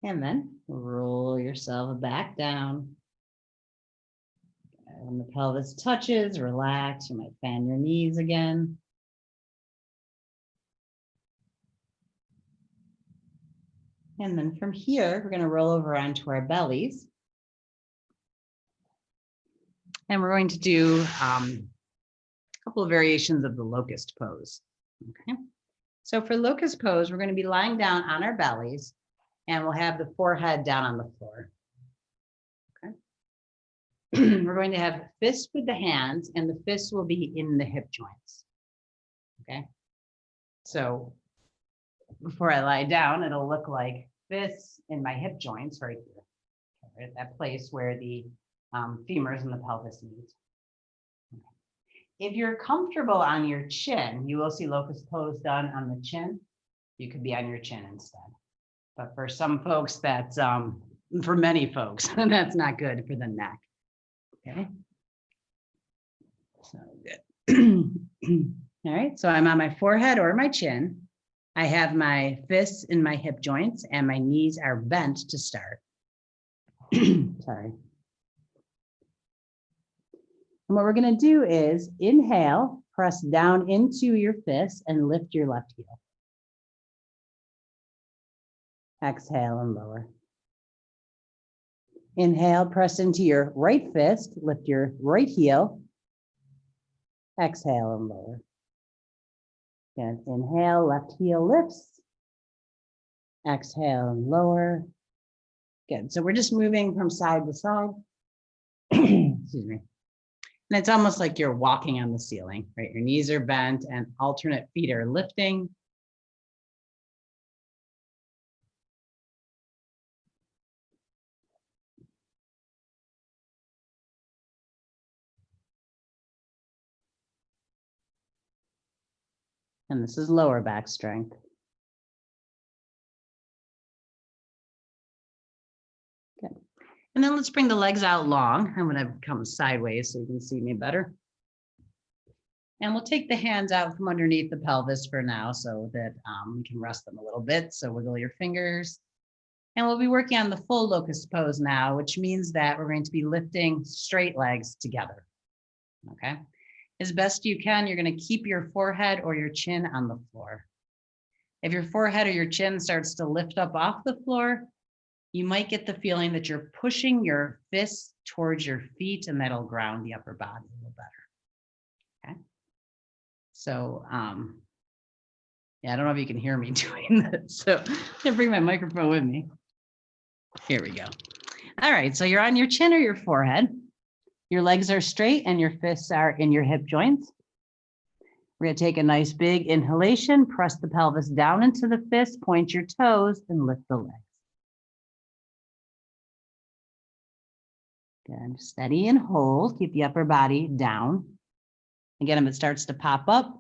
And then roll yourself back down. When the pelvis touches, relax. You might fan your knees again. And then from here, we're going to roll over onto our bellies. And we're going to do a couple of variations of the locust pose. Okay. So for locust pose, we're going to be lying down on our bellies. And we'll have the forehead down on the floor. Okay. We're going to have fists with the hands, and the fists will be in the hip joints. Okay. So before I lie down, it'll look like fists in my hip joints right here. Okay, right, that place where the femurs and the pelvis meet. Okay. If you're comfortable on your chin, you will see locust pose done on the chin. You could be on your chin instead. But for some folks, that's, for many folks, that's not good for the neck. Okay. So good. All right. So I'm on my forehead or my chin. I have my fists in my hip joints and my knees are bent to start. Sorry. And what we're going to do is inhale, press down into your fists and lift your left heel. Exhale and lower. Inhale, press into your right fist, lift your right heel. Exhale and lower. Again, inhale, left heel lifts. Exhale and lower. Good. So we're just moving from side to side. Excuse me. And it's almost like you're walking on the ceiling, right? Your knees are bent and alternate feet are lifting. And this is lower back strength. Good. And then let's bring the legs out long. I'm going to come sideways so you can see me better. And we'll take the hands out from underneath the pelvis for now so that we can rest them a little bit. So wiggle your fingers. And we'll be working on the full locust pose now, which means that we're going to be lifting straight legs together. Okay. As best you can, you're going to keep your forehead or your chin on the floor. If your forehead or your chin starts to lift up off the floor, you might get the feeling that you're pushing your fists towards your feet, and that'll ground the upper body a little better. Okay. So, yeah, I don't know if you can hear me doing this. So I'm gonna bring my microphone with me. Here we go. All right, so you're on your chin or your forehead. Your legs are straight and your fists are in your hip joints. We're gonna take a nice big inhalation, press the pelvis down into the fist, point your toes and lift the legs. Good, steady and hold, keep the upper body down. Again, if it starts to pop up,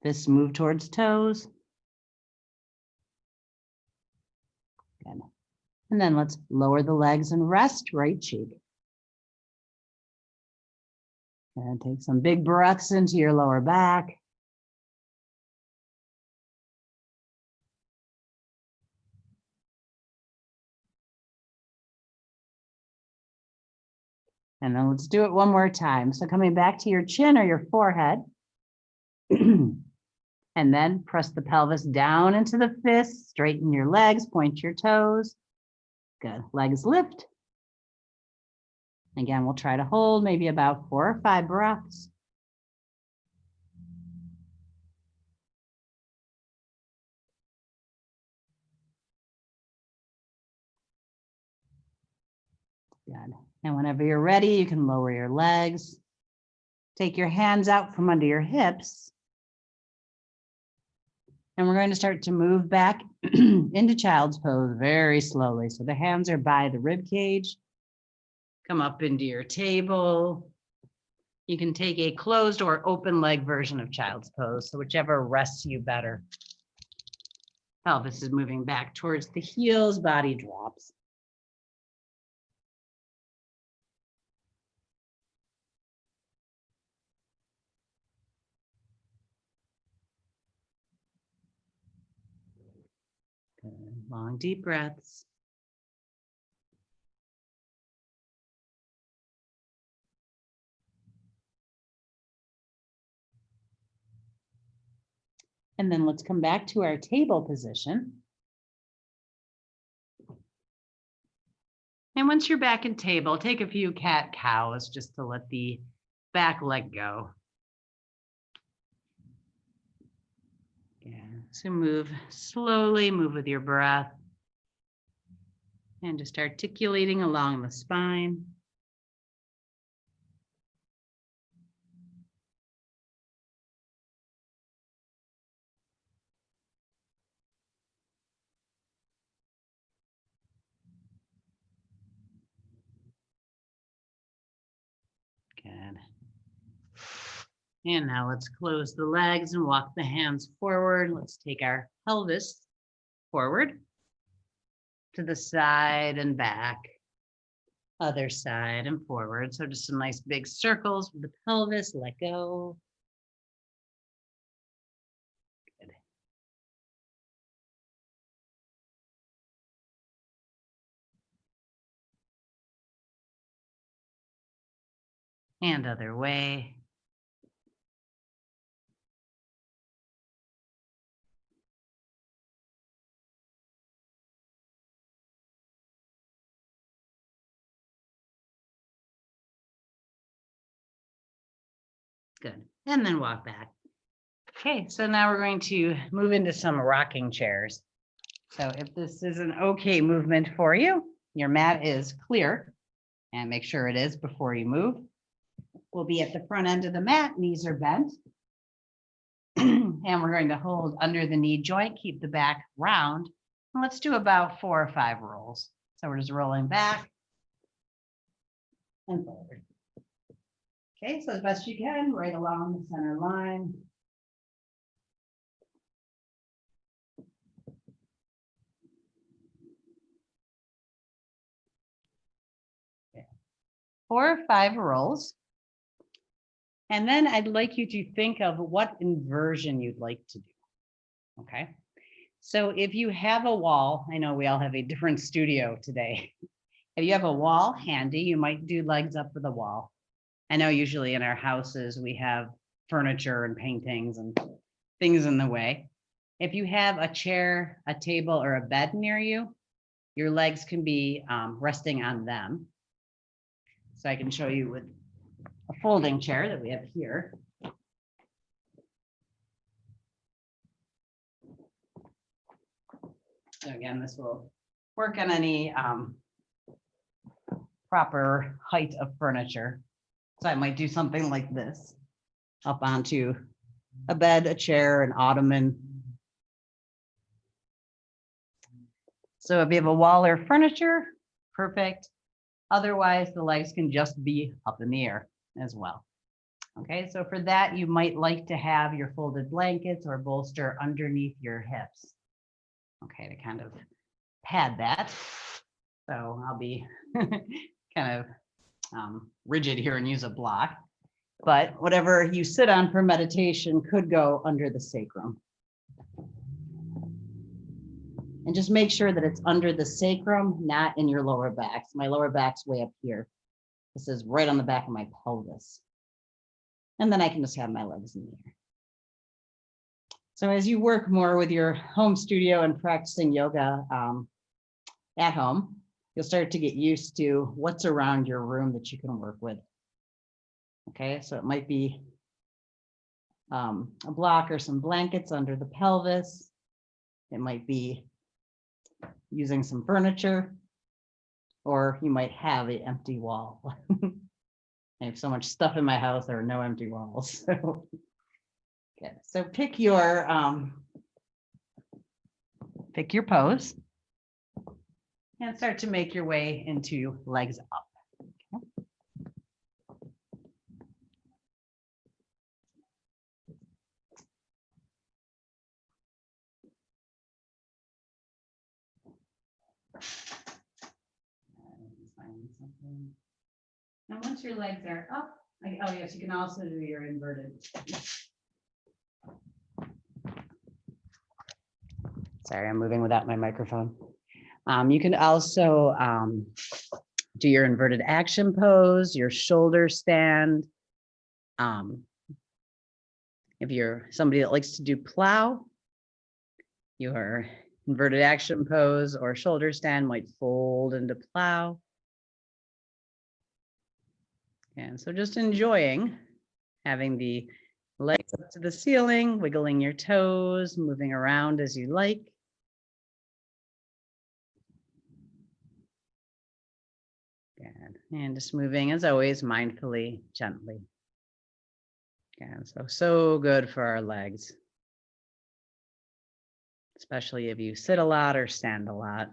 fists move towards toes. Good. And then let's lower the legs and rest, right cheek. And take some big breaths into your lower back. And then let's do it one more time. So coming back to your chin or your forehead. And then press the pelvis down into the fist, straighten your legs, point your toes. Good, legs lift. Again, we'll try to hold maybe about 4 or 5 breaths. Good. And whenever you're ready, you can lower your legs. Take your hands out from under your hips. And we're going to start to move back into child's pose very slowly. So the hands are by the rib cage. Come up into your table. You can take a closed or open leg version of child's pose, so whichever rests you better. Pelvis is moving back towards the heels, body drops. Good. Long, deep breaths. And then let's come back to our table position. And once you're back in table, take a few cat cows just to let the back leg go. Yeah, so move slowly, move with your breath. And just articulating along the spine. Good. And now let's close the legs and walk the hands forward. Let's take our pelvis forward to the side and back, other side and forward. So just some nice big circles with the pelvis, let go. Good. And other way. Good. And then walk back. Okay, so now we're going to move into some rocking chairs. So if this is an okay movement for you, your mat is clear, and make sure it is before you move. We'll be at the front end of the mat, knees are bent. And we're going to hold under the knee joint, keep the back round. And let's do about 4 or 5 rolls. So we're just rolling back and forward. Okay, so as best you can, right along the center line. Okay. 4 or 5 rolls. And then I'd like you to think of what inversion you'd like to do. Okay. So if you have a wall, I know we all have a different studio today. If you have a wall handy, you might do legs up for the wall. I know usually in our houses, we have furniture and paintings and things in the way. If you have a chair, a table, or a bed near you, your legs can be resting on them. So I can show you with a folding chair that we have here. So again, this will work on any proper height of furniture. So I might do something like this, up onto a bed, a chair, an ottoman. So if you have a wall or furniture, perfect. Otherwise, the legs can just be up in the air as well. Okay, so for that, you might like to have your folded blankets or bolster underneath your hips. Okay, to kind of pad that. So I'll be kind of rigid here and use a block, but whatever you sit on for meditation could go under the sacrum. And just make sure that it's under the sacrum, not in your lower back. My lower back's way up here. This is right on the back of my pelvis. And then I can just have my legs in the air. So as you work more with your home studio and practicing yoga at home, you'll start to get used to what's around your room that you can work with. Okay, so it might be a block or some blankets under the pelvis. It might be using some furniture, or you might have an empty wall. I have so much stuff in my house, there are no empty walls. So, okay. So pick your pose and start to make your way into legs up. Okay. And once your legs are up, oh yes, you can also do your inverted. Sorry, I'm moving without my microphone. You can also do your inverted action pose, your shoulder stand. If you're somebody that likes to do plow, your inverted action pose or shoulder stand might fold into plow. And so just enjoying having the legs up to the ceiling, wiggling your toes, moving around as you like. Good. And just moving as always, mindfully, gently. And so good for our legs, especially if you sit a lot or stand a lot.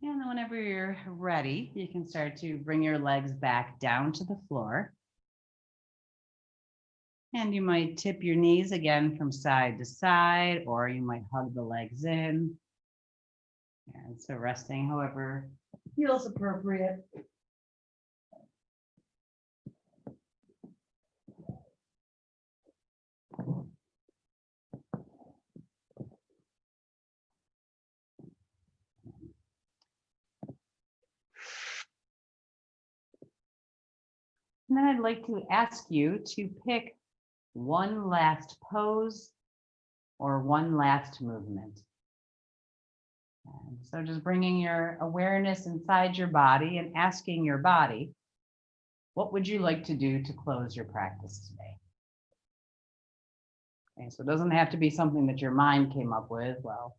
And then whenever you're ready, you can start to bring your legs back down to the floor. And you might tip your knees again from side to side, or you might hug the legs in. And so resting however feels appropriate. And then I'd like to ask you to pick one last pose or one last movement. And so just bringing your awareness inside your body and asking your body, what would you like to do to close your practice today? Okay, so it doesn't have to be something that your mind came up with. Well,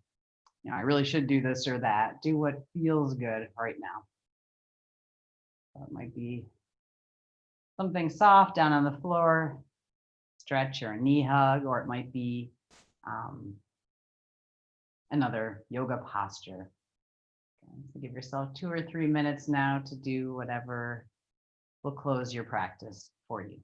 I really should do this or that. Do what feels good right now. So it might be something soft down on the floor, stretch or a knee hug, or it might be another yoga posture. Okay, so give yourself 2 or 3 minutes now to do whatever will close your practice for you.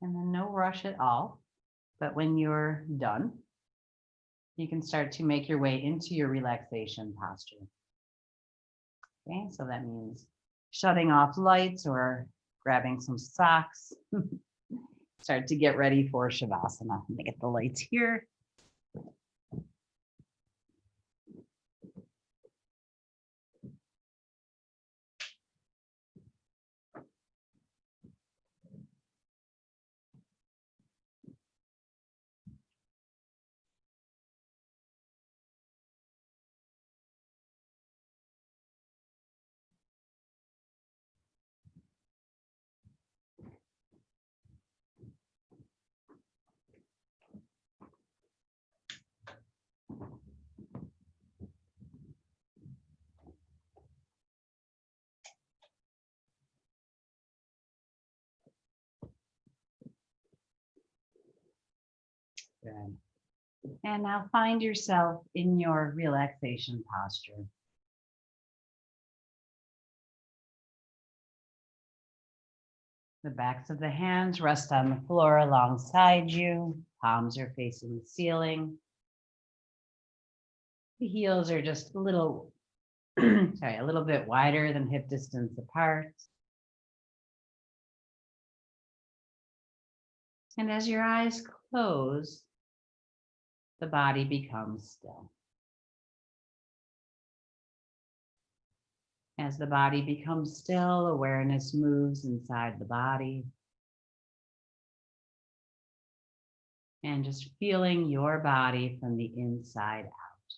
And then no rush at all, but when you're done, you can start to make your way into your relaxation posture. Okay, so that means shutting off lights or grabbing some socks. Start to get ready for Shavasana. Let me get the lights here. Good. And now find yourself in your relaxation posture. The backs of the hands rest on the floor alongside you. Palms are facing the ceiling. The heels are just a little, a little bit wider than hip distance apart. And as your eyes close, the body becomes still. As the body becomes still, awareness moves inside the body. And just feeling your body from the inside out.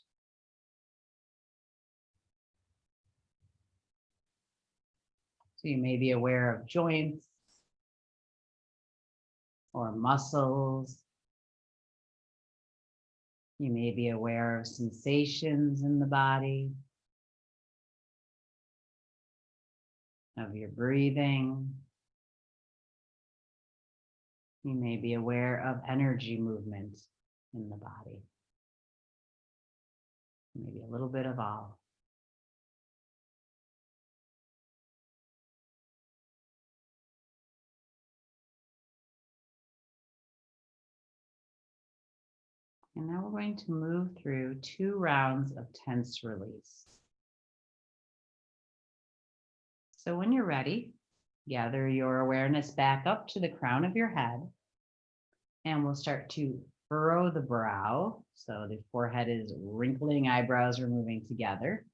So you may be aware of joints or muscles. You may be aware of sensations in the body, of your breathing. You may be aware of energy movement in the body. Maybe a little bit of all. And now we're going to move through 2 rounds of tense release. So when you're ready, gather your awareness back up to the crown of your head, and we'll start to furrow the brow. So the forehead is wrinkling, eyebrows are moving together.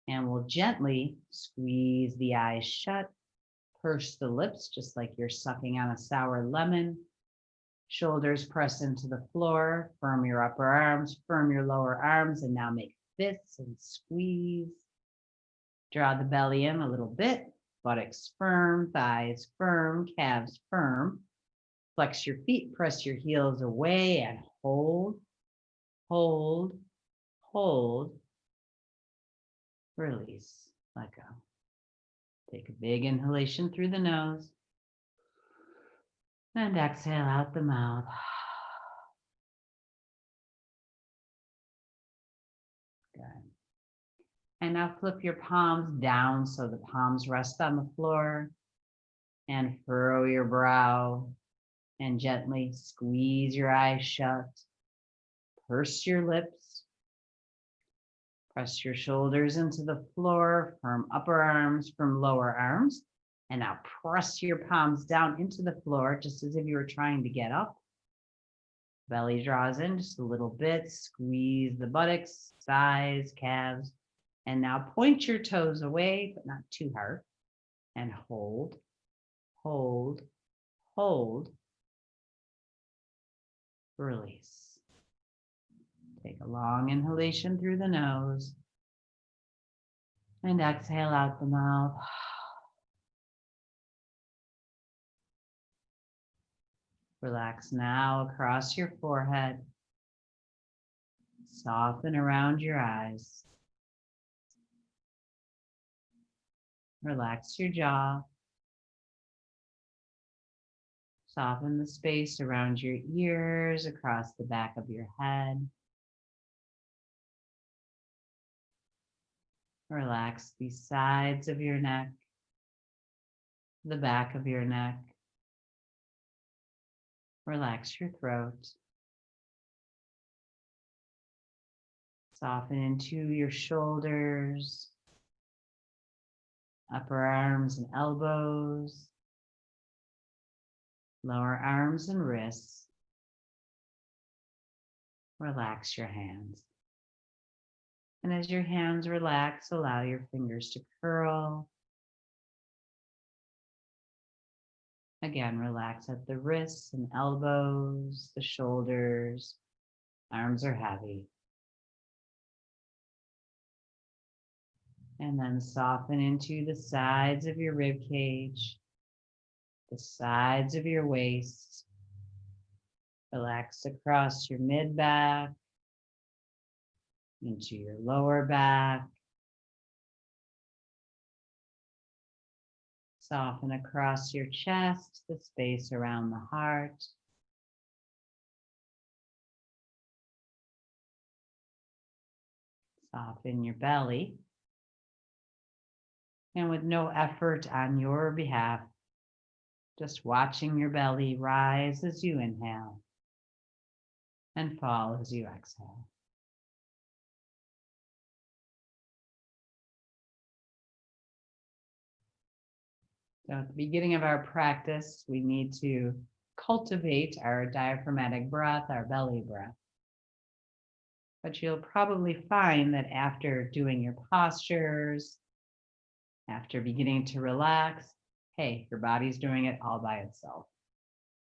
And we'll gently squeeze the eyes shut, purse the lips, just like you're sucking on a sour lemon. Shoulders press into the floor, firm your upper arms, firm your lower arms, and now make fists and squeeze. Draw the belly in a little bit, buttocks firm, thighs firm, calves firm. Flex your feet, press your heels away, and hold, hold, hold. Release, let go. Take a big inhalation through the nose. And exhale out the mouth. Good. And now flip your palms down so the palms rest on the floor, and furrow your brow and gently squeeze your eyes shut. Purse your lips. Press your shoulders into the floor from upper arms, from lower arms. And now press your palms down into the floor just as if you were trying to get up. Belly draws in just a little bit. Squeeze the buttocks, thighs, calves. And now point your toes away, but not too hard. And hold, hold, hold. Release. Take a long inhalation through the nose. And exhale out the mouth. Relax now across your forehead. Soften around your eyes. Relax your jaw. Soften the space around your ears, across the back of your head. Relax the sides of your neck, the back of your neck. Relax your throat. Soften into your shoulders, upper arms and elbows, lower arms and wrists. Relax your hands. And as your hands relax, allow your fingers to curl. Again, relax at the wrists and elbows, the shoulders. Arms are heavy. And then soften into the sides of your rib cage, the sides of your waist. Relax across your mid-back, into your lower back. Soften across your chest, the space around the heart. Soften your belly. And with no effort on your behalf, just watching your belly rise as you inhale and fall as you exhale. So at the beginning of our practice, we need to cultivate our diaphragmatic breath, our belly breath. But you'll probably find that after doing your postures, after beginning to relax, hey, your body's doing it all by itself.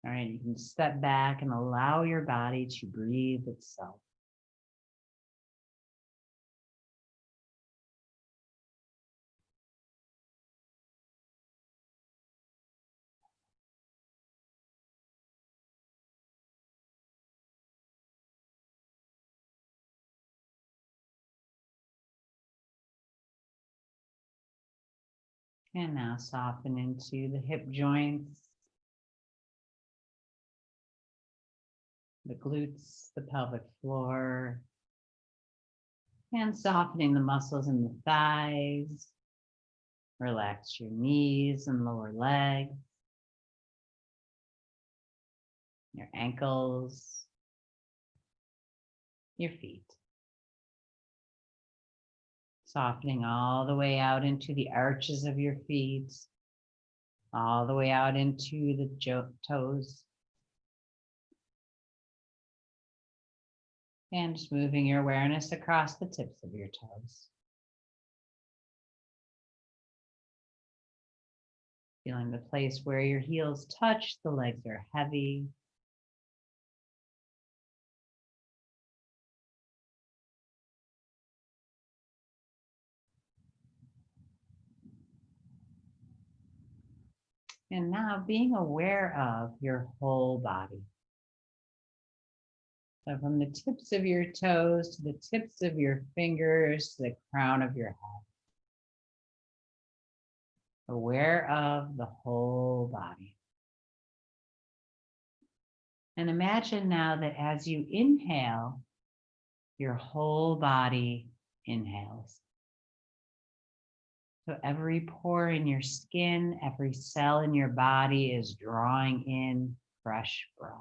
All right, you can step back and allow your body to breathe itself. And now soften into the hip joints, the glutes, the pelvic floor, and softening the muscles in the thighs. Relax your knees and lower legs, your ankles, your feet. Softening all the way out into the arches of your feet, all the way out into the toes. And just moving your awareness across the tips of your toes. Feeling the place where your heels touch, the legs are heavy. And now being aware of your whole body. So from the tips of your toes to the tips of your fingers to the crown of your head. Aware of the whole body. And imagine now that as you inhale, your whole body inhales. So every pore in your skin, every cell in your body is drawing in fresh breath.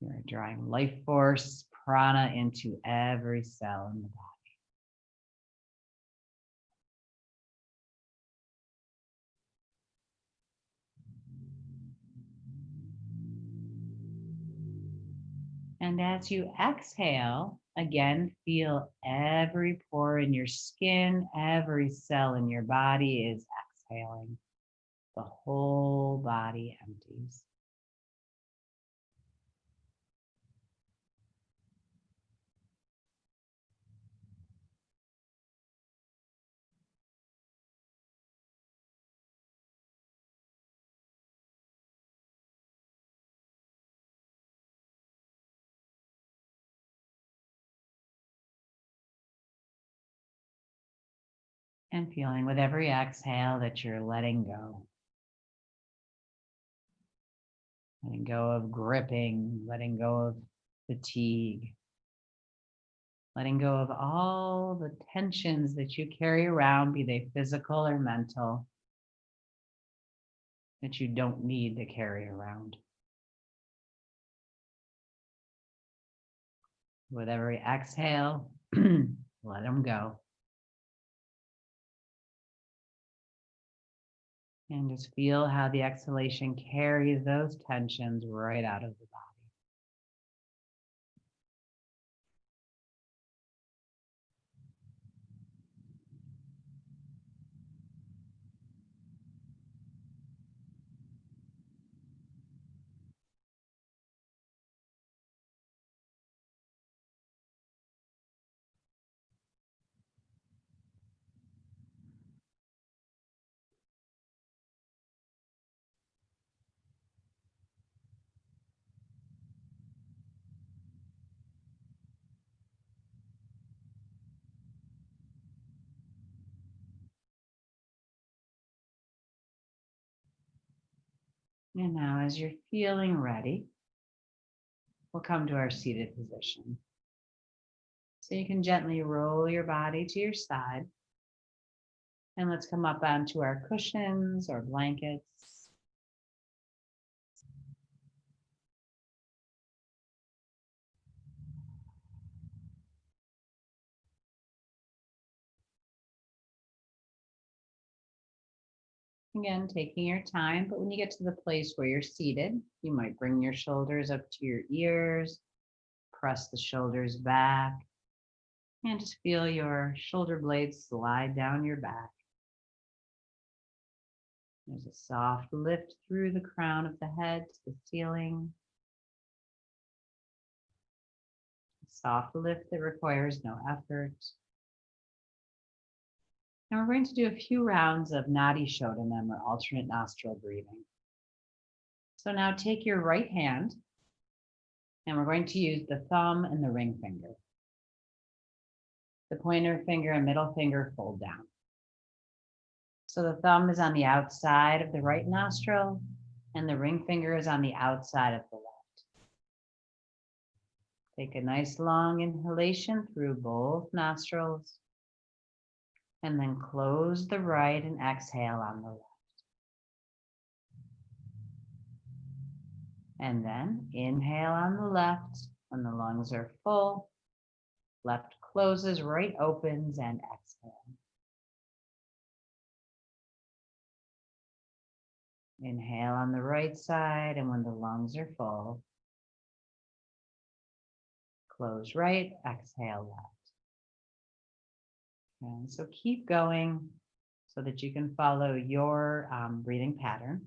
You're drawing life force, prana into every cell in the body. And as you exhale, again, feel every pore in your skin, every cell in your body is exhaling. The whole body empties. And feeling with every exhale that you're letting go. Letting go of gripping, letting go of fatigue, letting go of all the tensions that you carry around, be they physical or mental, that you don't need to carry around. With every exhale, let them go. And just feel how the exhalation carries those tensions right out of the body. And now, as you're feeling ready, we'll come to our seated position. So you can gently roll your body to your side. And let's come up onto our cushions or blankets. Again, taking your time, but when you get to the place where you're seated, you might bring your shoulders up to your ears, press the shoulders back, and just feel your shoulder blades slide down your back. There's a soft lift through the crown of the head to the ceiling. A soft lift that requires no effort. And we're going to do a few rounds of Nadi Shodhanam or alternate nostril breathing. So now take your right hand and we're going to use the thumb and the ring finger. The pointer finger and middle finger fold down. So the thumb is on the outside of the right nostril and the ring finger is on the outside of the left. Take a nice long inhalation through both nostrils and then close the right and exhale on the left. And then inhale on the left when the lungs are full. Left closes, right opens, and exhale. Inhale on the right side, and when the lungs are full, close right, exhale left. And so keep going so that you can follow your breathing pattern.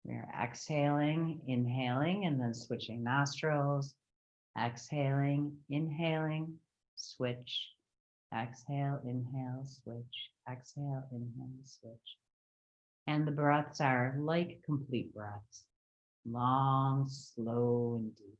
We're exhaling, inhaling, and then switching nostrils. Exhaling, inhaling, switch. Exhale, inhale, switch. Exhale, inhale, switch. And the breaths are like complete breaths, long, slow, and deep.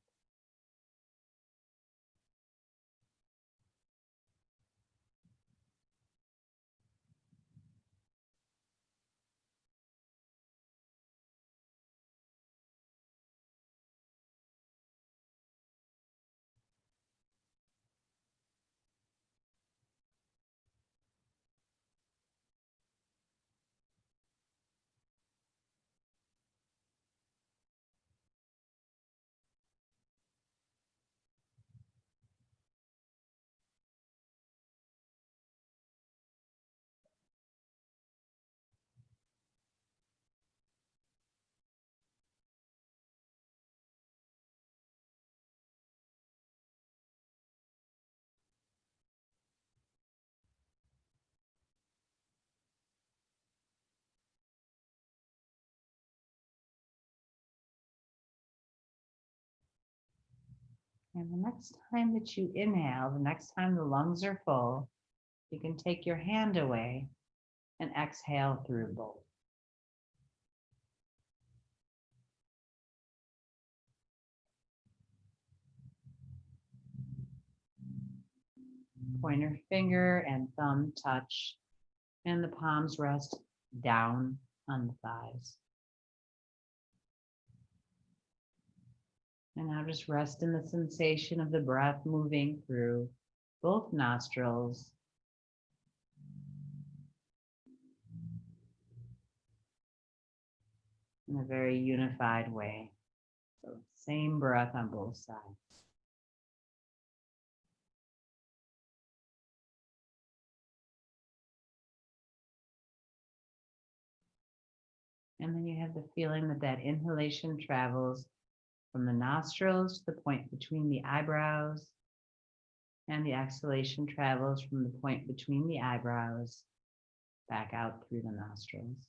And the next time that you inhale, the next time the lungs are full, you can take your hand away and exhale through both. Pointer finger and thumb touch, and the palms rest down on the thighs. And now just rest in the sensation of the breath moving through both nostrils. In a very unified way. So same breath on both sides. And then you have the feeling that that inhalation travels from the nostrils to the point between the eyebrows, and the exhalation travels from the point between the eyebrows back out through the nostrils.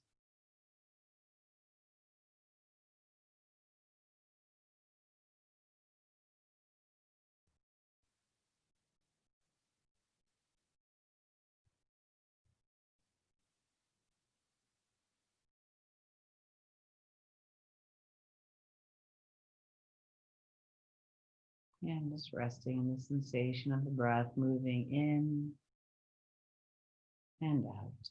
And just resting in the sensation of the breath moving in and out.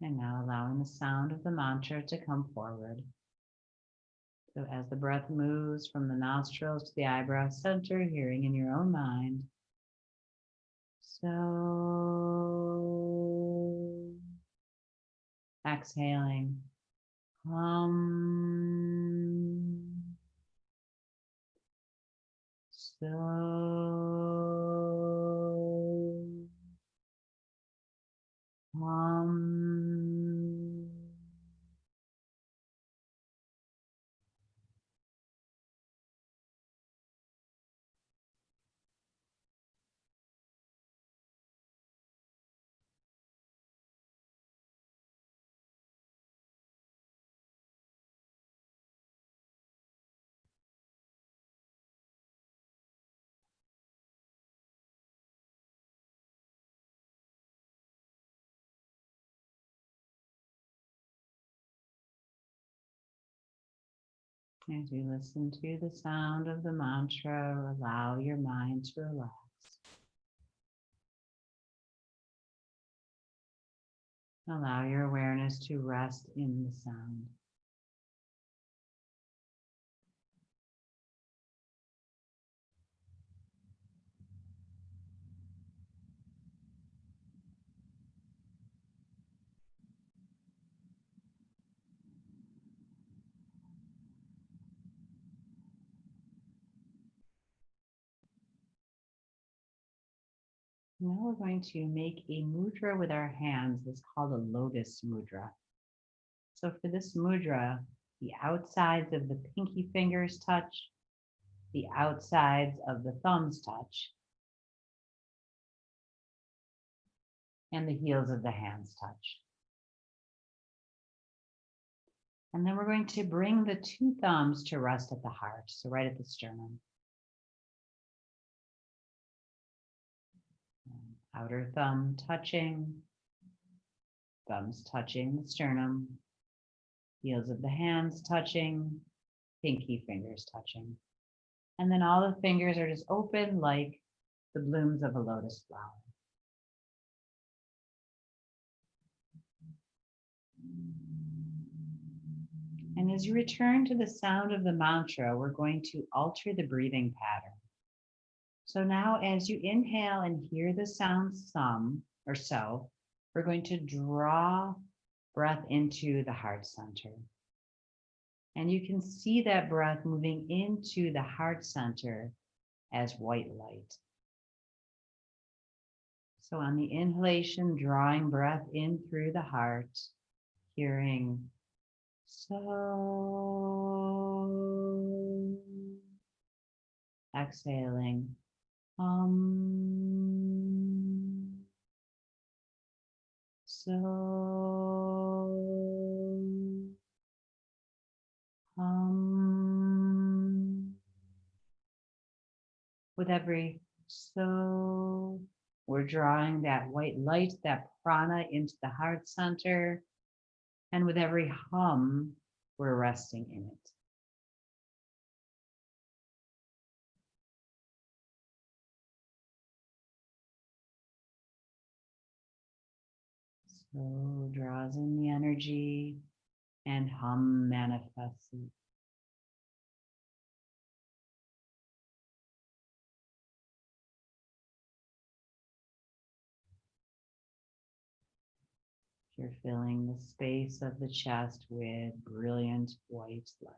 And now allowing the sound of the mantra to come forward. So as the breath moves from the nostrils to the eyebrow center, hearing in your own mind. So exhaling. So as you listen to the sound of the mantra, allow your mind to relax. Allow your awareness to rest in the sound. Now we're going to make a mudra with our hands that's called a lotus mudra. So for this mudra, the outsides of the pinky fingers touch, the outsides of the thumbs touch, and the heels of the hands touch. And then we're going to bring the two thumbs to rest at the heart, so right at the sternum. Outer thumb touching, thumbs touching the sternum, heels of the hands touching, pinky fingers touching. And then all the fingers are just open like the blooms of a lotus flower. And as you return to the sound of the mantra, we're going to alter the breathing pattern. So now as you inhale and hear the sound some or so, we're going to draw breath into the heart center. And you can see that breath moving into the heart center as white light. So on the inhalation, drawing breath in through the heart, hearing so, exhaling, so, with every so, we're drawing that white light, that prana into the heart center. And with every hum, we're resting in it. So draws in the energy and hum manifests it. You're filling the space of the chest with brilliant white light.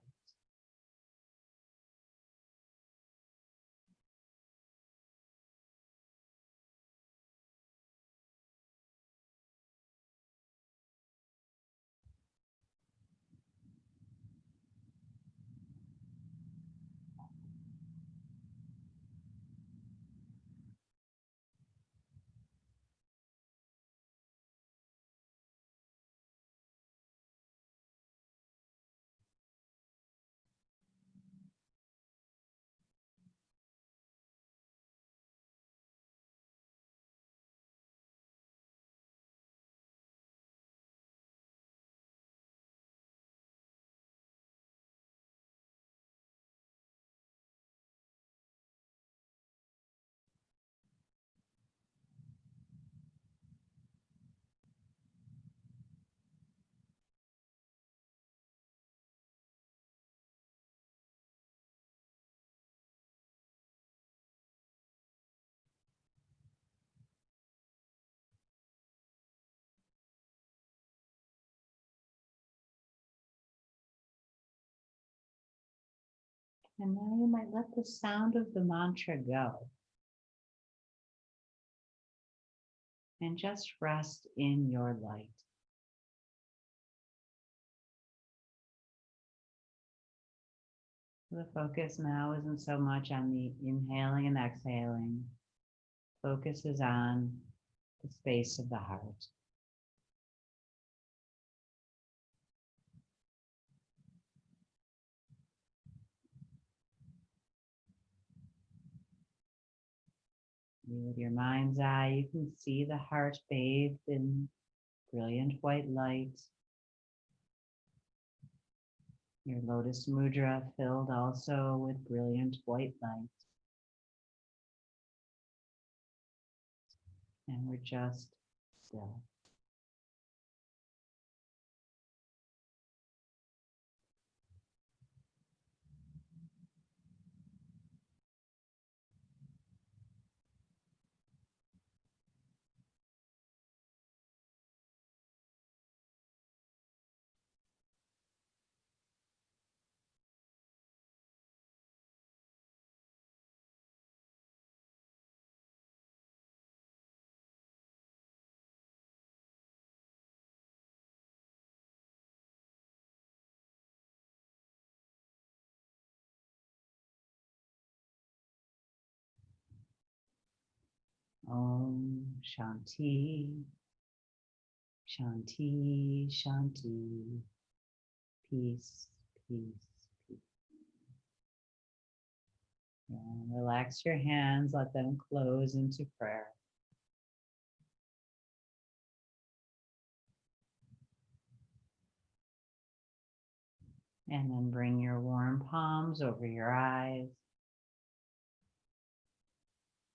And now you might let the sound of the mantra go and just rest in your light. The focus now isn't so much on the inhaling and exhaling. Focus is on the space of the heart. With your mind's eye, you can see the heart bathed in brilliant white light. Your lotus mudra filled also with brilliant white light. And we're just still. Om Shanti, Shanti, Shanti. Peace, peace, peace. And relax your hands, let them close into prayer. And then bring your warm palms over your eyes.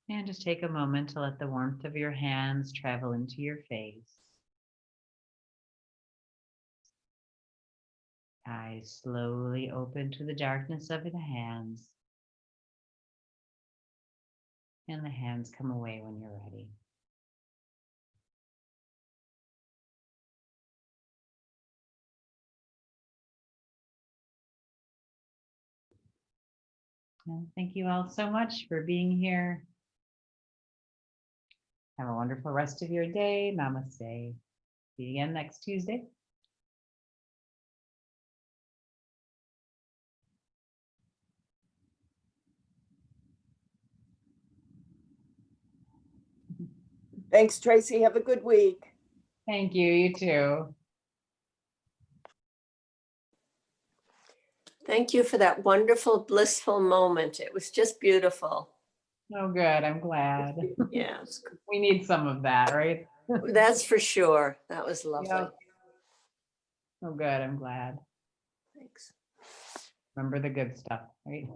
And just take a moment to let the warmth of your hands travel into your face. Eyes slowly open to the darkness of the hands. And the hands come away when you're ready. And thank you all so much for being here. Have a wonderful rest of your day. Namaste. See you again next Tuesday. Thanks, Tracy. Have a good week. Thank you. You too. Thank you for that wonderful, blissful moment. It was just beautiful. Oh, good. I'm glad. Yes, We need some of that, right? that's for sure. That was lovely. Yep. Oh, good. I'm glad. Thanks. Remember the good stuff, right?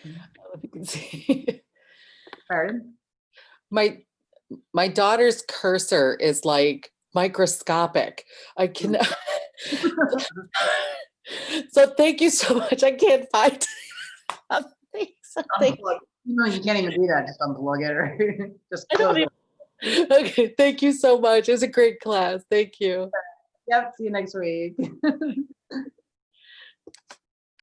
I don't know if you can see. Pardon? My daughter's cursor is like microscopic. I can. So thank you so much. I can't find something. No, you can't even do that. Just unplug it or just I don't close it. even. Okay, thank you so much. It was a great class. Thank you. Yep. See you next week.